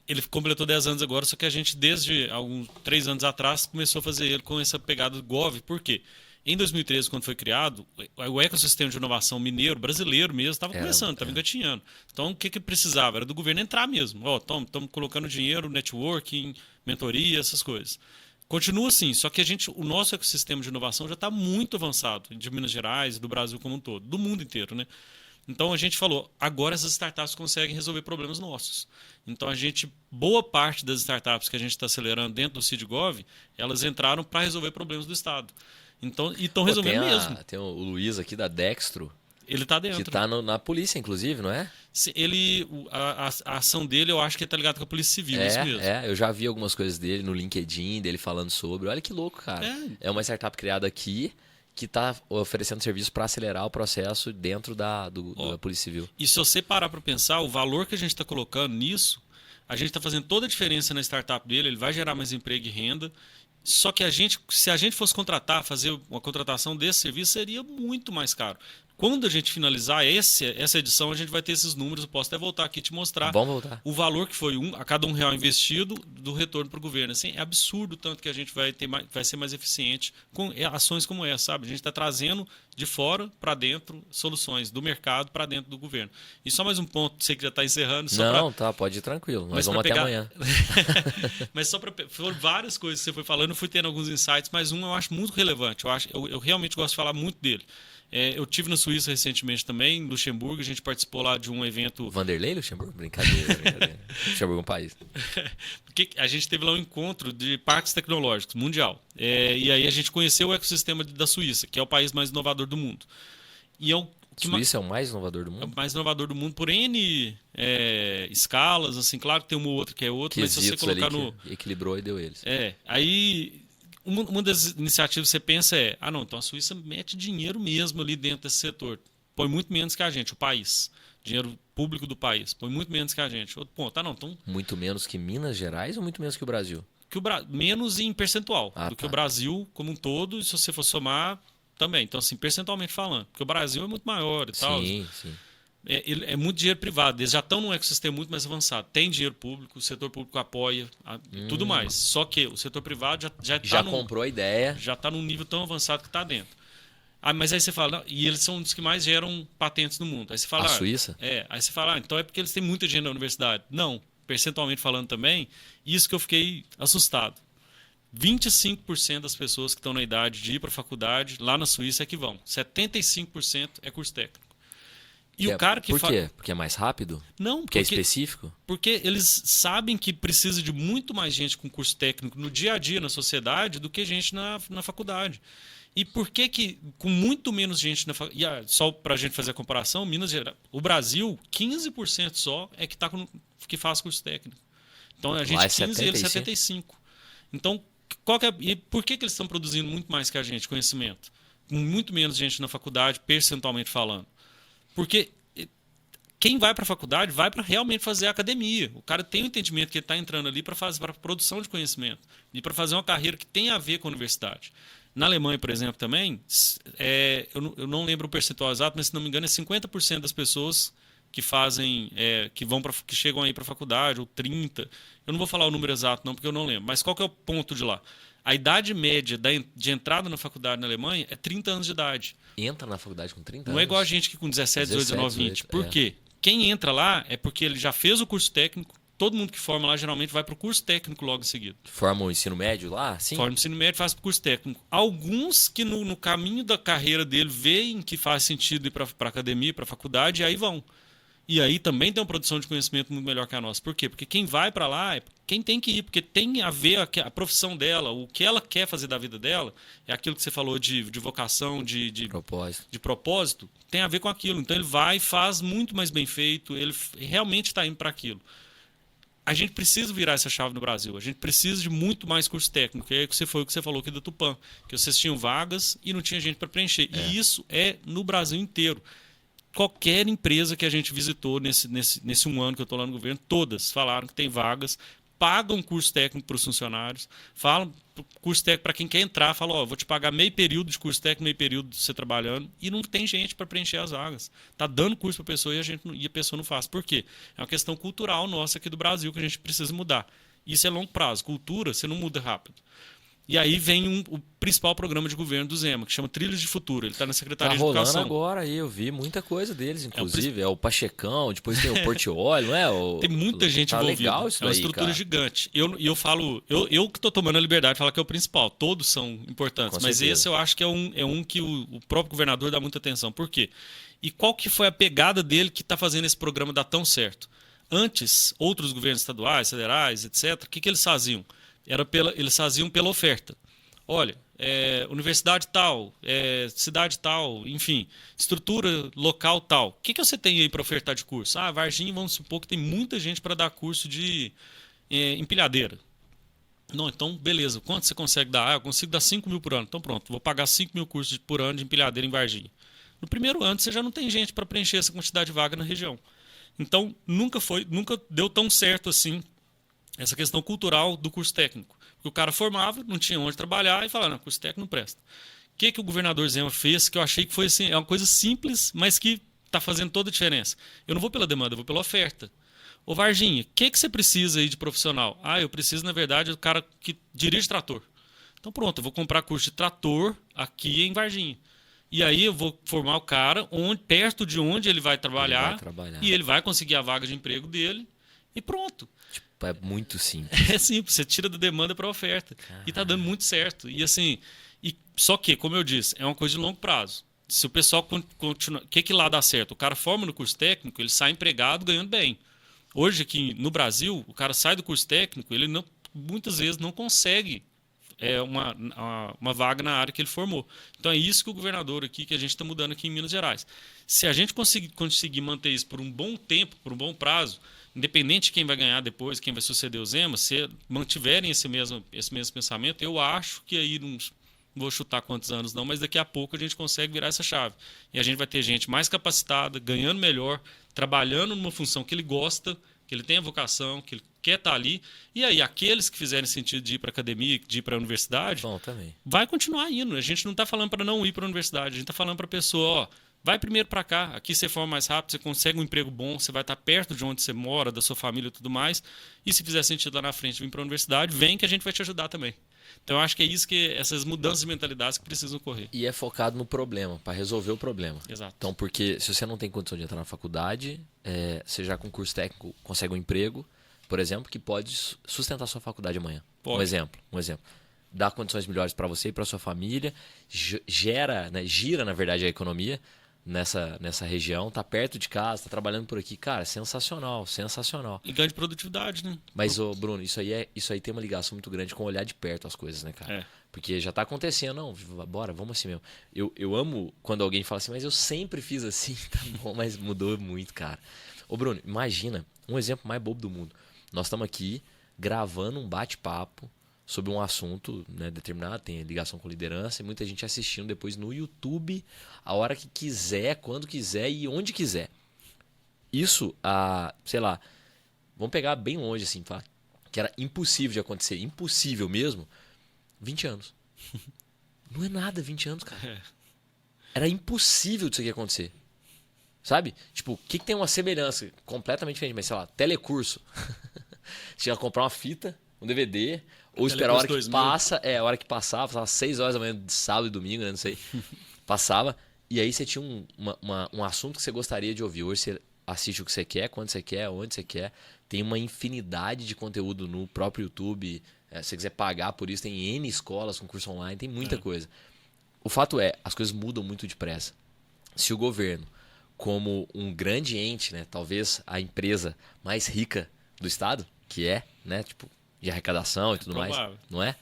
Ele completou 10 anos agora, só que a gente, desde alguns 3 anos atrás, começou a fazer ele com essa pegada do Gov. Por quê? Em 2013, quando foi criado, o ecossistema de inovação mineiro, brasileiro mesmo, estava começando, estava engatinhando. Então, o que precisava? Era do governo entrar mesmo. Estamos colocando dinheiro, networking, mentoria, essas coisas. Continua assim, só que o nosso ecossistema de inovação já está muito avançado, de Minas Gerais, do Brasil como um todo, do mundo inteiro, né? Então a gente falou, agora essas startups conseguem resolver problemas nossos. Então boa parte das startups que a gente está acelerando dentro do CID-Gov, elas entraram para resolver problemas do Estado. Então, e estão resolvendo mesmo. Tem o Luiz aqui da Dextro, Ele está dentro. que está na polícia, inclusive, não é? A ação dele, eu acho que está ligado com a Polícia Civil, isso mesmo. Eu já vi algumas coisas dele no LinkedIn, dele falando sobre. Olha que louco, cara. É uma startup criada aqui que está oferecendo serviço para acelerar o processo dentro da Polícia Civil. E se você parar para pensar, o valor que a gente está colocando nisso, a gente está fazendo toda a diferença na startup dele, ele vai gerar mais emprego e renda. Só que se a gente fosse fazer uma contratação desse serviço, seria muito mais caro. Quando a gente finalizar essa edição, a gente vai ter esses números. Eu posso até voltar aqui e te mostrar o valor que foi a cada R$1 investido do retorno para o governo. Assim, é absurdo tanto que a gente vai ser mais eficiente com ações como essa, sabe? A gente está trazendo de fora para dentro soluções do mercado para dentro do governo. E só mais um ponto, sei que já está encerrando. Pode ir tranquilo. Nós vamos até amanhã. Mas foram várias coisas que você foi falando, eu fui tendo alguns insights, mas eu acho muito relevante. Eu realmente gosto de falar muito dele. Eu tive na Suíça recentemente também, em Luxemburgo, a gente participou lá de um evento... Vanderlei Luxemburgo? Brincadeira. Luxemburgo é um país. Porque a gente teve lá um encontro de parques tecnológicos, mundial. E aí a gente conheceu o ecossistema da Suíça, que é o país mais inovador do mundo. Suíça é o mais inovador do mundo? É o mais inovador do mundo por N escalas, assim, claro que tem uma ou outra que é outra, mas se você colocar que equilibrou e deu eles. Aí... Uma das iniciativas que você pensa então a Suíça mete dinheiro mesmo ali dentro desse setor. Põe muito menos que a gente, o país. Dinheiro público do país. Põe muito menos que a gente. Outro ponto, então... Muito menos que Minas Gerais ou muito menos que o Brasil? Menos em percentual do que o Brasil como um todo, e se você for somar, também. Então, assim, percentualmente falando. Porque o Brasil é muito maior e tal. Sim. É muito dinheiro privado. Eles já estão num ecossistema muito mais avançado. Tem dinheiro público, o setor público apoia, tudo mais. Só que o setor privado Já comprou a ideia. já está num nível tão avançado que está dentro. Mas aí você fala, não, e eles são um dos que mais geram patentes no mundo. Aí você fala, A Suíça? Aí você fala, então é porque eles têm muita gente na universidade. Não, percentualmente falando também, isso que eu fiquei assustado. 25% das pessoas que estão na idade de ir para a faculdade, lá na Suíça é que vão. 75% é curso técnico. E o cara que Por quê? Porque é mais rápido? Não, Porque é específico? porque eles sabem que precisa de muito mais gente com curso técnico no dia a dia na sociedade do que gente na faculdade. E por que com muito menos gente na faculdade... Só para a gente fazer a comparação, Minas Gerais, o Brasil, 15% só é que faz curso técnico. Então a gente Lá é 15 e eles 75. 75%. Então, e por que eles estão produzindo muito mais que a gente, conhecimento? Com muito menos gente na faculdade, percentualmente falando. Porque quem vai para a faculdade vai para realmente fazer academia. O cara tem o entendimento que ele está entrando ali para produção de conhecimento e para fazer uma carreira que tem a ver com a universidade. Na Alemanha, por exemplo, também, eu não lembro o percentual exato, mas se não me engano é 50% das pessoas que fazem, que chegam aí para a faculdade, ou 30%. Eu não vou falar o número exato não, porque eu não lembro. Mas qual que é o ponto de lá? A idade média de entrada na faculdade na Alemanha é 30 anos de idade. Entra na faculdade com 30 anos? Não é igual a gente que com 17, 18, 19, 20. Por quê? Quem entra lá é porque ele já fez o curso técnico. Todo mundo que forma lá geralmente vai para o curso técnico logo em seguida. Forma o ensino médio lá? Sim. Forma o ensino médio e faz o curso técnico. Alguns que no caminho da carreira dele veem que faz sentido ir para a academia, para a faculdade, e aí vão. E aí também tem uma produção de conhecimento muito melhor que a nossa. Por quê? Porque quem vai para lá é quem tem que ir, porque tem a ver a profissão dela, o que ela quer fazer da vida dela, é aquilo que você falou de vocação, de propósito, tem a ver com aquilo. Então ele vai e faz muito mais bem feito, ele realmente está indo para aquilo. A gente precisa virar essa chave no Brasil. A gente precisa de muito mais curso técnico. É o que você falou aqui da Tupã, que vocês tinham vagas e não tinha gente para preencher. E isso é no Brasil inteiro. Qualquer empresa que a gente visitou nesse um ano que eu estou lá no governo, todas falaram que tem vagas, pagam curso técnico para os funcionários, falam curso técnico para quem quer entrar, falam, vou te pagar meio período de curso técnico, meio período de você trabalhando, e não tem gente para preencher as vagas. Está dando curso para a pessoa e a pessoa não faz. Por quê? É uma questão cultural nossa aqui do Brasil que a gente precisa mudar. Isso é longo prazo. Cultura, você não muda rápido. E aí vem o principal programa de governo do Zema, que chama Trilhos de Futuro. Ele está na Secretaria de Educação. Tá rolando agora aí, eu vi muita coisa deles, inclusive. É o Pachecão, depois tem o Portiolli, não é? Tem muita gente envolvida. Legal isso é uma daí, estrutura cara. gigante. Eu falo, eu que estou tomando a liberdade de falar que é o principal. Todos são importantes, Com mas certeza. esse eu acho que é um que o próprio governador dá muita atenção. Por quê? E qual que foi a pegada dele que está fazendo esse programa dar tão certo? Antes, outros governos estaduais, federais, etc., o que eles faziam? Eles faziam pela oferta. Olha, universidade tal, cidade tal, enfim, estrutura local tal. O que você tem aí para ofertar de curso? Varginha, vamos supor que tem muita gente para dar curso de empilhadeira. Não, então, beleza. Quanto você consegue dar? Eu consigo dar 5 mil por ano. Então, pronto, vou pagar 5 mil cursos por ano de empilhadeira em Varginha. No primeiro ano, você já não tem gente para preencher essa quantidade de vaga na região. Então, nunca deu tão certo assim essa questão cultural do curso técnico. Porque o cara formava, não tinha onde trabalhar e falava, não, curso técnico não presta. O que o governador Zema fez que eu achei que foi assim, é uma coisa simples, mas que está fazendo toda a diferença. Eu não vou pela demanda, eu vou pela oferta. Ô Varginha, o que você precisa aí de profissional? Eu preciso, na verdade, do cara que dirige trator. Então pronto, eu vou comprar curso de trator aqui em Varginha. E aí eu vou formar o cara perto de onde ele vai trabalhar, e ele vai conseguir a vaga de emprego dele e pronto. É muito simples. É simples, você tira da demanda para a oferta. Caramba. E está dando muito certo. E assim, só que, como eu disse, é uma coisa de longo prazo. Se o pessoal continuar... O que lá dá certo? O cara forma no curso técnico, ele sai empregado ganhando bem. Hoje aqui no Brasil, o cara sai do curso técnico, ele muitas vezes não consegue uma vaga na área que ele formou. Então é isso que o governador aqui, que a gente está mudando aqui em Minas Gerais. Se a gente conseguir manter isso por um bom tempo, por um bom prazo, independente de quem vai ganhar depois, quem vai suceder o Zema, se mantiverem esse mesmo pensamento, eu acho que aí, não vou chutar quantos anos não, mas daqui a pouco a gente consegue virar essa chave. E a gente vai ter gente mais capacitada, ganhando melhor, trabalhando numa função que ele gosta, que ele tem a vocação, que ele quer estar ali. E aí, aqueles que fizerem sentido de ir para a academia, de ir para a universidade, bom, também. Vai continuar indo. A gente não está falando para não ir para a universidade, a gente está falando para a pessoa, Vai primeiro para cá. Aqui você forma mais rápido, você consegue um emprego bom, você vai estar perto de onde você mora, da sua família e tudo mais. E se fizer sentido lá na frente vir para a universidade, vem que a gente vai te ajudar também. Então eu acho que é isso que essas mudanças de mentalidades que precisam ocorrer. E é focado no problema, para resolver o problema. Exato. Então, porque se você não tem condição de entrar na faculdade, você já com curso técnico consegue um emprego, por exemplo, que pode sustentar a sua faculdade amanhã. Pode. Um exemplo. Dá condições melhores para você e para sua família, gira, na verdade, a economia nessa região, tá perto de casa, tá trabalhando por aqui. Cara, sensacional, sensacional. E ganho de produtividade, né? Mas, ô, Bruno, isso aí tem uma ligação muito grande com olhar de perto as coisas, né, cara? É. Porque já tá acontecendo, não, bora, vamos assim mesmo. Eu amo quando alguém fala assim, mas eu sempre fiz assim, tá bom, mas mudou muito, cara. Ô, Bruno, imagina, um exemplo mais bobo do mundo. Nós estamos aqui gravando um bate-papo sobre um assunto, né, determinado, tem ligação com liderança, e muita gente assistindo depois no YouTube, a hora que quiser, quando quiser e onde quiser. Isso, sei lá, vamos pegar bem longe assim, tá? Que era impossível de acontecer, impossível mesmo, 20 anos. Não é nada 20 anos, cara. Era impossível disso aqui acontecer. Sabe? Tipo, o que tem uma semelhança completamente diferente, mas sei lá, telecurso. Você ia comprar uma fita, um DVD, ou esperar a hora que 2000. passa, a hora que passava, às 6 horas da manhã de sábado e domingo, né, não sei. Passava, e aí você tinha um assunto que você gostaria de ouvir. Hoje você assiste o que você quer, quando você quer, onde você quer. Tem uma infinidade de conteúdo no próprio YouTube. Se você quiser pagar por isso, tem N escolas com curso online, tem muita coisa. O fato é, as coisas mudam muito depressa. Se o governo, como um grande ente, né, talvez a empresa mais rica do estado, que é, né, tipo, de arrecadação e tudo mais, provável. não é?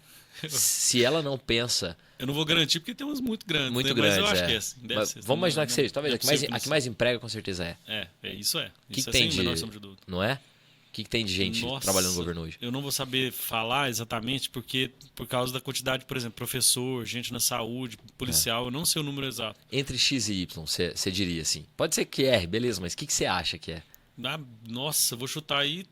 Se ela não pensa... Eu não vou garantir porque tem umas muito grandes, Muito né? grandes, Mas eu acho é. que é assim. Deve Mas ser. vamos imaginar que seja. Talvez deve a que mais emprega, com certeza é. Isso é. O que Isso é tem sem de... a menor sombra de dúvida. Não é? O que tem de gente Nossa, trabalhando no governo hoje? Eu não vou saber falar exatamente porque por causa da quantidade, por exemplo, professor, gente na saúde, policial, eu não sei o número exato. Entre X e Y, você diria assim. Pode ser que é, beleza, mas o que você acha que é? Nossa, vou chutar aí.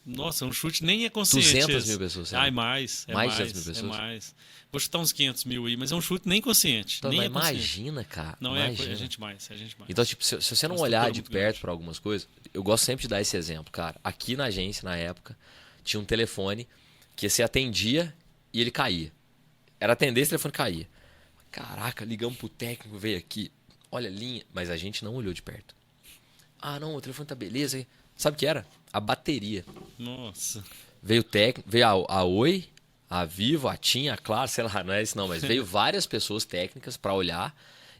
Nossa, um chute nem é consciente. 200 esse. mil pessoas. É mais. É Mais mais, de 200 mil pessoas? É mais. Vou chutar uns 500 mil aí, mas é um chute nem consciente. Então, nem mas é consciente. imagina, cara. Não imagina. é gente mais. Então, tipo, se você não Uma olhar estrutura de muito perto grande. para algumas coisas, eu gosto sempre de dar esse exemplo, cara. Aqui na agência, na época, tinha um telefone que você atendia e ele caía. Era atender, esse telefone caía. Caraca, ligamos pro técnico, veio aqui. Olha a linha, mas a gente não olhou de perto. Ah, não, o telefone tá beleza. Sabe o que era? A bateria. Nossa. Veio o técnico, veio a Oi, a Vivo, a TIM, a Claro, sei lá, não é isso não, mas veio várias pessoas técnicas para olhar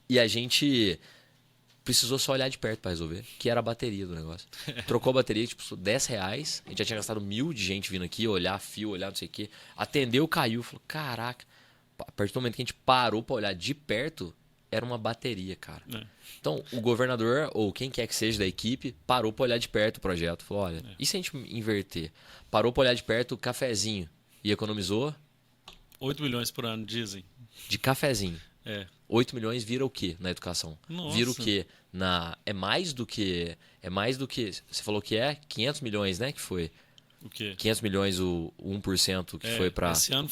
e a gente precisou só olhar de perto para resolver, que era a bateria do negócio. Trocou a bateria, tipo, R$10, a gente já tinha gastado 1.000 de gente vindo aqui, olhar fio, olhar não sei o quê. Atendeu, caiu, falou, caraca. A partir do momento que a gente parou para olhar de perto, era uma bateria, cara. Então, o governador, ou quem quer que seja da equipe, parou para olhar de perto o projeto. Falou, olha, e se a gente inverter? Parou para olhar de perto o cafezinho e economizou 8 milhões por ano, dizem. de cafezinho. É. 8 milhões vira o quê na educação? Nossa. Vira o quê? É mais do que... Você falou que é 500 milhões, né? Que foi O quê? 500 milhões o 1% que foi para... Esse ano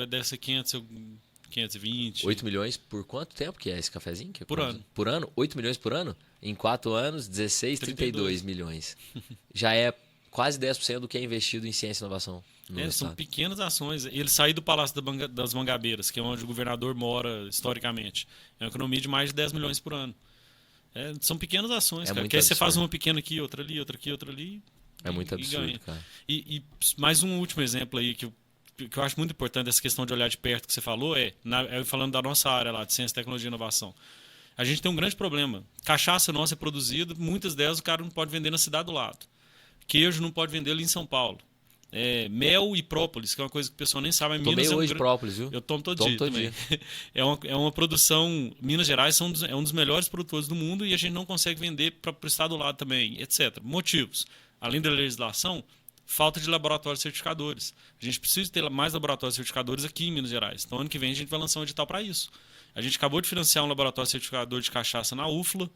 deve ser 520. 8 milhões por quanto tempo que é esse cafezinho? Que Por ano. Por ano? 8 milhões por ano? Em 4 anos, 16, 32 milhões. Já é quase 10% do que é investido em ciência e inovação no São estado. pequenas ações. Ele saiu do Palácio das Mangabeiras, que é onde o governador mora historicamente. É uma economia de mais de 10 milhões por ano. São pequenas ações, cara. muito Que aí você faz absurdo. uma pequena aqui, outra ali, outra aqui, outra ali. É muito e absurdo, ganha. cara. E mais um último exemplo aí que eu acho muito importante dessa questão de olhar de perto que você falou falando da nossa área lá de ciência, tecnologia e inovação. A gente tem um grande problema. Cachaça nossa é produzida, muitas delas o cara não pode vender na cidade do lado. Queijo não pode vender ali em São Paulo. Mel e própolis, que é uma coisa que o pessoal nem sabe. Tomei hoje própolis, viu? Eu tomo todo Tomo dia todo também. dia. É uma produção... Minas Gerais é um dos melhores produtores do mundo e a gente não consegue vender para o estado do lado também, etc. Motivos. Além da legislação, falta de laboratórios certificadores. A gente precisa ter mais laboratórios certificadores aqui em Minas Gerais. Então, ano que vem, a gente vai lançar um edital para isso. A gente acabou de financiar um laboratório certificador de cachaça na UFLA,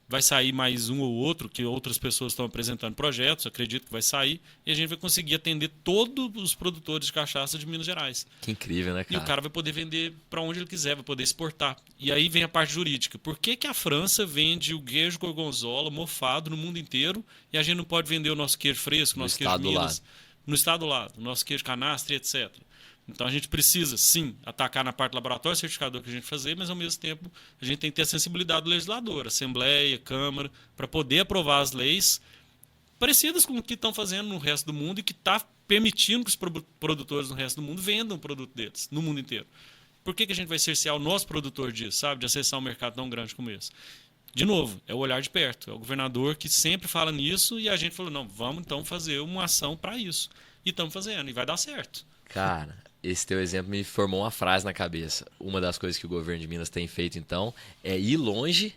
vai sair mais um ou outro, que outras pessoas estão apresentando projetos, acredito que vai sair, e a gente vai conseguir atender todos os produtores de cachaça de Minas Gerais. Que incrível, né, E cara? o cara vai poder vender para onde ele quiser, vai poder exportar. E aí vem a parte jurídica. Por que a França vende o queijo gorgonzola mofado no mundo inteiro e a gente não pode vender o nosso queijo fresco, No nosso queijo estado do Minas, no estado do lado, o nosso queijo canastra, etc. Então a gente precisa, sim, atacar na parte do laboratório certificador que a gente fazer, mas ao mesmo tempo a gente tem que ter a sensibilidade do legislador, Assembleia, Câmara, para poder aprovar as leis parecidas com o que estão fazendo no resto do mundo e que está permitindo que os produtores no resto do mundo vendam o produto deles, no mundo inteiro. Por que a gente vai cercear o nosso produtor disso, sabe? De acessar um mercado tão grande como esse? De novo, é o olhar de perto. É o governador que sempre fala nisso e a gente falou, não, vamos então fazer uma ação para isso. E estamos fazendo, e vai dar certo. Cara, esse teu exemplo me formou uma frase na cabeça. Uma das coisas que o governo de Minas tem feito, então, é ir longe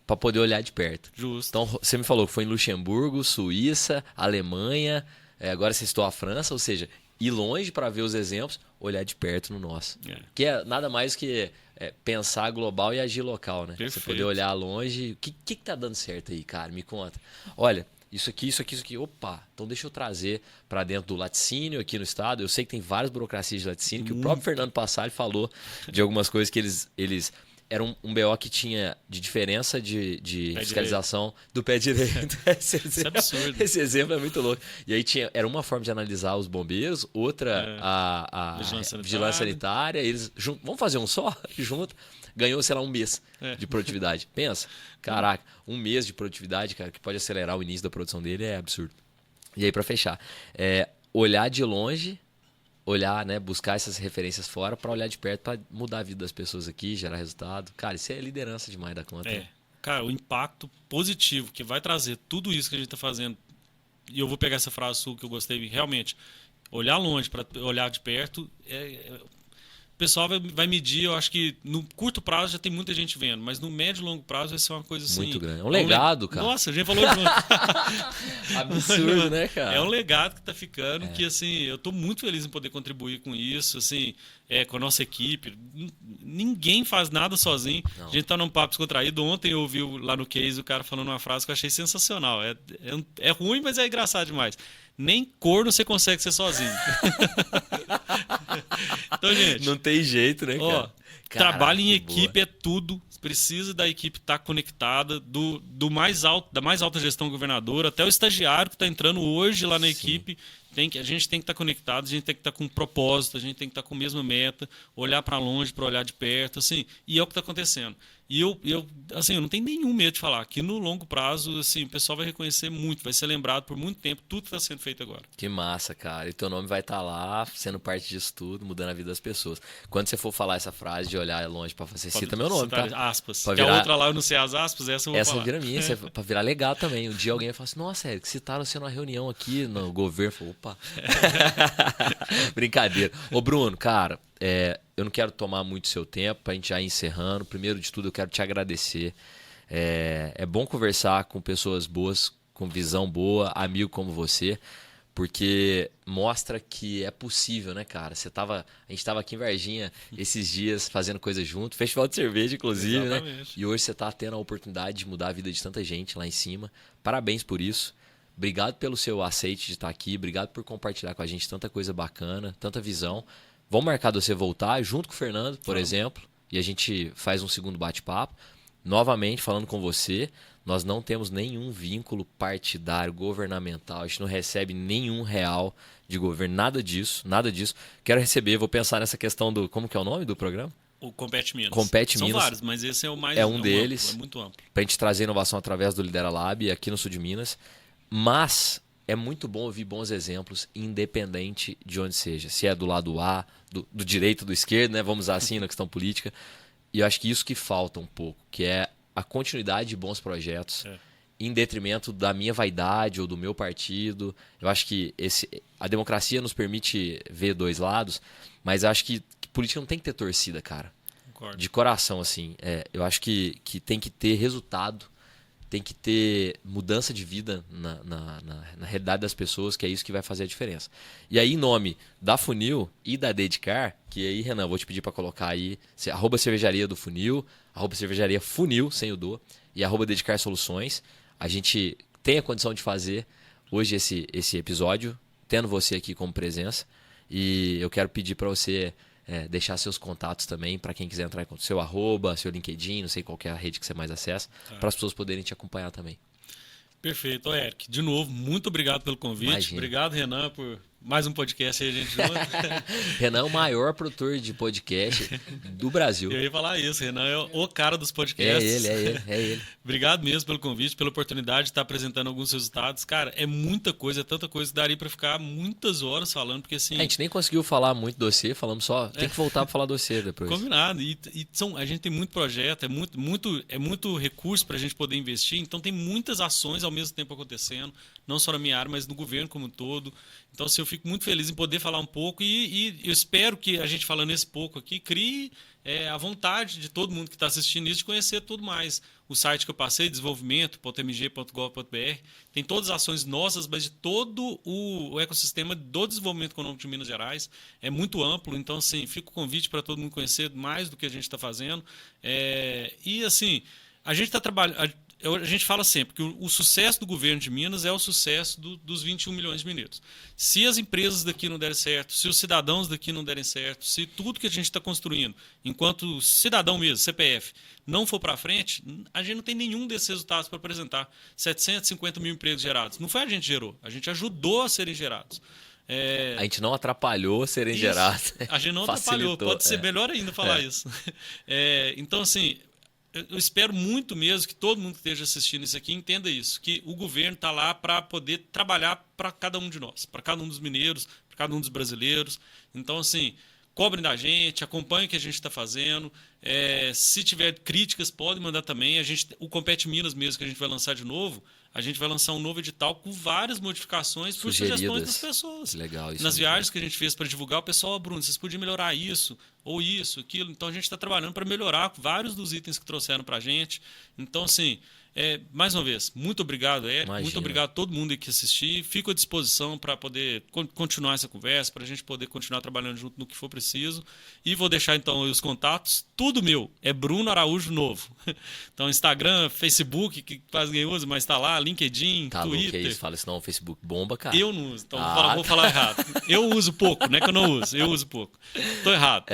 para poder olhar de perto. Justo. Então, você me falou que foi em Luxemburgo, Suíça, Alemanha, agora você citou a França, ou seja, ir longe para ver os exemplos, olhar de perto no nosso. É. Que é nada mais que pensar global e agir local, né? Você Perfeito. poder olhar longe. O que tá dando certo aí, cara? Me conta. Olha, isso aqui, isso aqui, isso aqui. Opa, então deixa eu trazer para dentro do laticínio aqui no estado. Eu sei que tem várias burocracias de laticínio, que o próprio Fernando Passari falou de algumas coisas que eles era um BO que tinha de diferença de fiscalização do pé direito. Esse Isso é absurdo. esse exemplo é muito louco. E aí era uma forma de analisar os bombeiros, outra a vigilância sanitária. Eles vamos fazer um só? Junto. Ganhou, sei lá, um mês de produtividade. Pensa, caraca, um mês de produtividade, cara, que pode acelerar o início da produção dele é absurdo. E aí, para fechar, olhar de longe, olhar, né, buscar essas referências fora para olhar de perto, para mudar a vida das pessoas aqui, gerar resultado. Cara, isso é liderança demais da conta. Né? Cara, o impacto positivo que vai trazer tudo isso que a gente está fazendo, e eu vou pegar essa frase sua que eu gostei, realmente, olhar longe para olhar de perto, o pessoal vai medir, eu acho que no curto prazo já tem muita gente vendo, mas no médio e longo prazo vai ser uma coisa assim... Muito grande. É um legado, cara. Nossa, a gente falou junto. Absurdo, né, cara? É um legado que está ficando, que assim, eu estou muito feliz em poder contribuir com isso, assim, com a nossa equipe. Ninguém faz nada sozinho. Não. A gente está num papo descontraído. Ontem eu ouvi lá no case o cara falando uma frase que eu achei sensacional. É ruim, mas é engraçado demais. Nem corno você consegue ser sozinho. Então, gente... Não tem jeito, né, cara? Trabalho em que equipe boa. é tudo. Precisa da equipe estar conectada, da mais alta gestão governadora até o estagiário que está entrando hoje lá na equipe. A gente tem que estar conectado, a gente tem que estar com um propósito, a gente tem que estar com a mesma meta, olhar para longe, para olhar de perto, assim, e é o que está acontecendo. E eu não tenho nenhum medo de falar que no longo prazo, assim, o pessoal vai reconhecer muito, vai ser lembrado por muito tempo tudo que está sendo feito agora. Que massa, cara. E teu nome vai estar lá, sendo parte disso tudo, mudando a vida das pessoas. Quando você for falar essa frase de olhar longe para você, cita meu nome, tá? Aspas. Pra Que virar- a outra lá eu não sei as aspas, essa eu vou Essa falar. vira minha, pra virar legal também. Um dia alguém vai falar assim, nossa, Érico, citaram você numa reunião aqui no governo. Eu falo, opa. Brincadeira. Ô, Bruno, cara, eu não quero tomar muito seu tempo pra gente já ir encerrando. Primeiro de tudo, eu quero te agradecer. É bom conversar com pessoas boas, com visão boa, amigo como você, porque mostra que é possível, né, cara? A gente tava aqui em Varginha esses dias fazendo coisa junto, festival de cerveja, inclusive, né? Exatamente. E hoje você tá tendo a oportunidade de mudar a vida de tanta gente lá em cima. Parabéns por isso. Obrigado pelo seu aceite de estar aqui, obrigado por compartilhar com a gente tanta coisa bacana, tanta visão. Vamos marcar de você voltar junto com o Fernando, por exemplo, e a gente faz um segundo bate-papo. Novamente, falando com você, nós não temos nenhum vínculo partidário, governamental, a gente não recebe nenhum real de governo, nada disso, nada disso. Quero receber, vou pensar nessa questão do... Como que é o nome do programa? O Compete Minas. Compete São Minas. vários, mas esse é o mais É um deles. amplo, é muito amplo. Para a gente trazer inovação através do Lidera Lab aqui no sul de Minas. Mas é muito bom ouvir bons exemplos, independente de onde seja. Se é do lado A, do direito, do esquerdo, né? Vamos usar assim na questão política. E eu acho que isso que falta um pouco, que é a continuidade de bons projetos, em detrimento da minha vaidade ou do meu partido. Eu acho que a democracia nos permite ver dois lados, mas eu acho que política não tem que ter torcida, cara. Concordo. De coração, assim. Eu acho que tem que ter resultado, tem que ter mudança de vida na realidade das pessoas, que é isso que vai fazer a diferença. E aí, em nome da Funil e da Dedicar, que aí, Renan, vou te pedir para colocar aí, @cervejaria do Funil, @cervejaria Funil, sem o do. e @dedicar soluções. A gente tem a condição de fazer hoje esse episódio, tendo você aqui como presença. E eu quero pedir para você deixar seus contatos também, para quem quiser entrar em contato, seu @, seu LinkedIn, não sei qual que é a rede que você mais acessa, para as pessoas poderem te acompanhar também. Perfeito. Eric, de novo, muito obrigado pelo convite. Imagina. Obrigado, Renan, por mais um podcast aí, a gente junto. Renan é o maior produtor de podcast do Brasil. Eu ia falar isso, Renan é o cara dos podcasts. É ele. Obrigado mesmo pelo convite, pela oportunidade de estar apresentando alguns resultados. Cara, é muita coisa, é tanta coisa que daria para ficar muitas horas falando, porque assim... A gente nem conseguiu falar muito do dossiê, falamos só, tem que voltar para falar do dossiê depois. Combinado. A gente tem muito projeto, é muito recurso para a gente poder investir, então tem muitas ações ao mesmo tempo acontecendo, não só na minha área, mas no governo como um todo. Então, assim, eu fico muito feliz em poder falar um pouco e eu espero que a gente falando esse pouco aqui crie a vontade de todo mundo que está assistindo isso de conhecer tudo mais. O site que eu passei, desenvolvimento.mg.gov.br, tem todas as ações nossas, mas de todo o ecossistema do desenvolvimento econômico de Minas Gerais. É muito amplo, então, assim, fica o convite para todo mundo conhecer mais do que a gente está fazendo. E, assim, a gente está trabalhando... A gente fala sempre que o sucesso do governo de Minas é o sucesso dos 21 milhões de mineiros. Se as empresas daqui não derem certo, se os cidadãos daqui não derem certo, se tudo que a gente está construindo, enquanto cidadão mesmo, CPF, não for para frente, a gente não tem nenhum desses resultados para apresentar. 750 mil empregos gerados. Não foi a gente que gerou, a gente ajudou a serem gerados. A gente não atrapalhou serem gerados. A gente não atrapalhou, pode ser melhor ainda falar isso. Então, assim... Eu espero muito mesmo que todo mundo que esteja assistindo isso aqui entenda isso, que o governo está lá para poder trabalhar para cada um de nós, para cada um dos mineiros, para cada um dos brasileiros. Então, assim, cobrem da gente, acompanhem o que a gente está fazendo. Se tiver críticas, podem mandar também. O Compete Minas mesmo, que a gente vai lançar de novo, a gente vai lançar um novo edital com várias modificações por sugestões das pessoas. Legal, isso. Nas viagens que a gente fez para divulgar, o pessoal, Bruno, vocês podiam melhorar isso, ou isso, aquilo. Então a gente está trabalhando para melhorar vários dos itens que trouxeram para a gente. Então, assim, mais uma vez, muito obrigado, Eric. Imagina. Muito obrigado a todo mundo que assistiu. Fico à disposição para poder continuar essa conversa, para a gente poder continuar trabalhando junto no que for preciso. E vou deixar então os contatos. Tudo meu é Bruno Araújo Novo. Então, Instagram, Facebook, que quase ninguém usa, mas está lá, LinkedIn, Twitter. Twitter. Que é isso? Fala isso não, o Facebook bomba, cara. Eu não uso, então vou falar errado. Eu uso pouco, não é que eu não uso, eu uso pouco. Tô errado.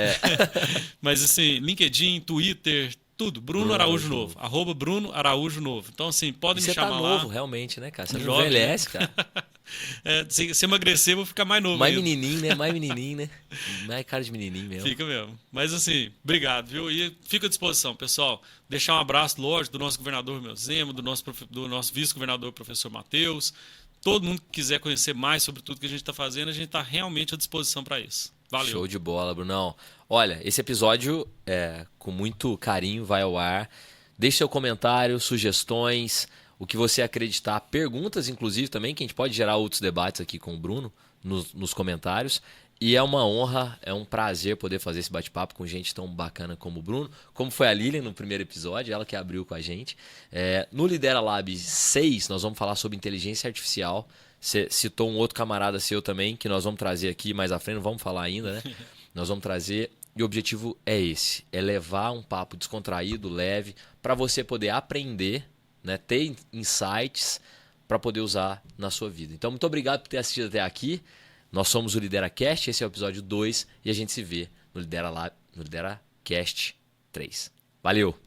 Mas assim, LinkedIn, Twitter, tudo. Bruno Araújo Novo. @Bruno Araújo Novo. Então, assim, podem me chamar lá. Você tá novo, realmente, né, cara? Você não Jovem, envelhece, cara. Se emagrecer, eu vou ficar mais novo. Mais mesmo. menininho, né? Mais menininho, né? Mais cara de menininho mesmo. Fica mesmo. Mas assim, obrigado, viu? E fico à disposição, pessoal. Deixar um abraço, lógico, do nosso governador Meuzema, do nosso vice-governador, professor Matheus. Todo mundo que quiser conhecer mais sobre tudo que a gente está fazendo, a gente está realmente à disposição para isso. Valeu. Show de bola, Brunão. Olha, esse episódio, com muito carinho, vai ao ar. Deixe seu comentário, sugestões, o que você acreditar, perguntas, inclusive, também, que a gente pode gerar outros debates aqui com o Bruno nos comentários. E é uma honra, é um prazer poder fazer esse bate-papo com gente tão bacana como o Bruno, como foi a Lilian no primeiro episódio, ela que abriu com a gente. No Lidera Lab 6, nós vamos falar sobre inteligência artificial. Você citou um outro camarada seu também, que nós vamos trazer aqui mais à frente, não vamos falar ainda, né? Nós vamos trazer, e o objetivo é esse, é levar um papo descontraído, leve, para você poder aprender, né? Ter insights para poder usar na sua vida. Então, muito obrigado por ter assistido até aqui. Nós somos o LideraCast, esse é o episódio 2 e a gente se vê no LideraCast 3. Valeu!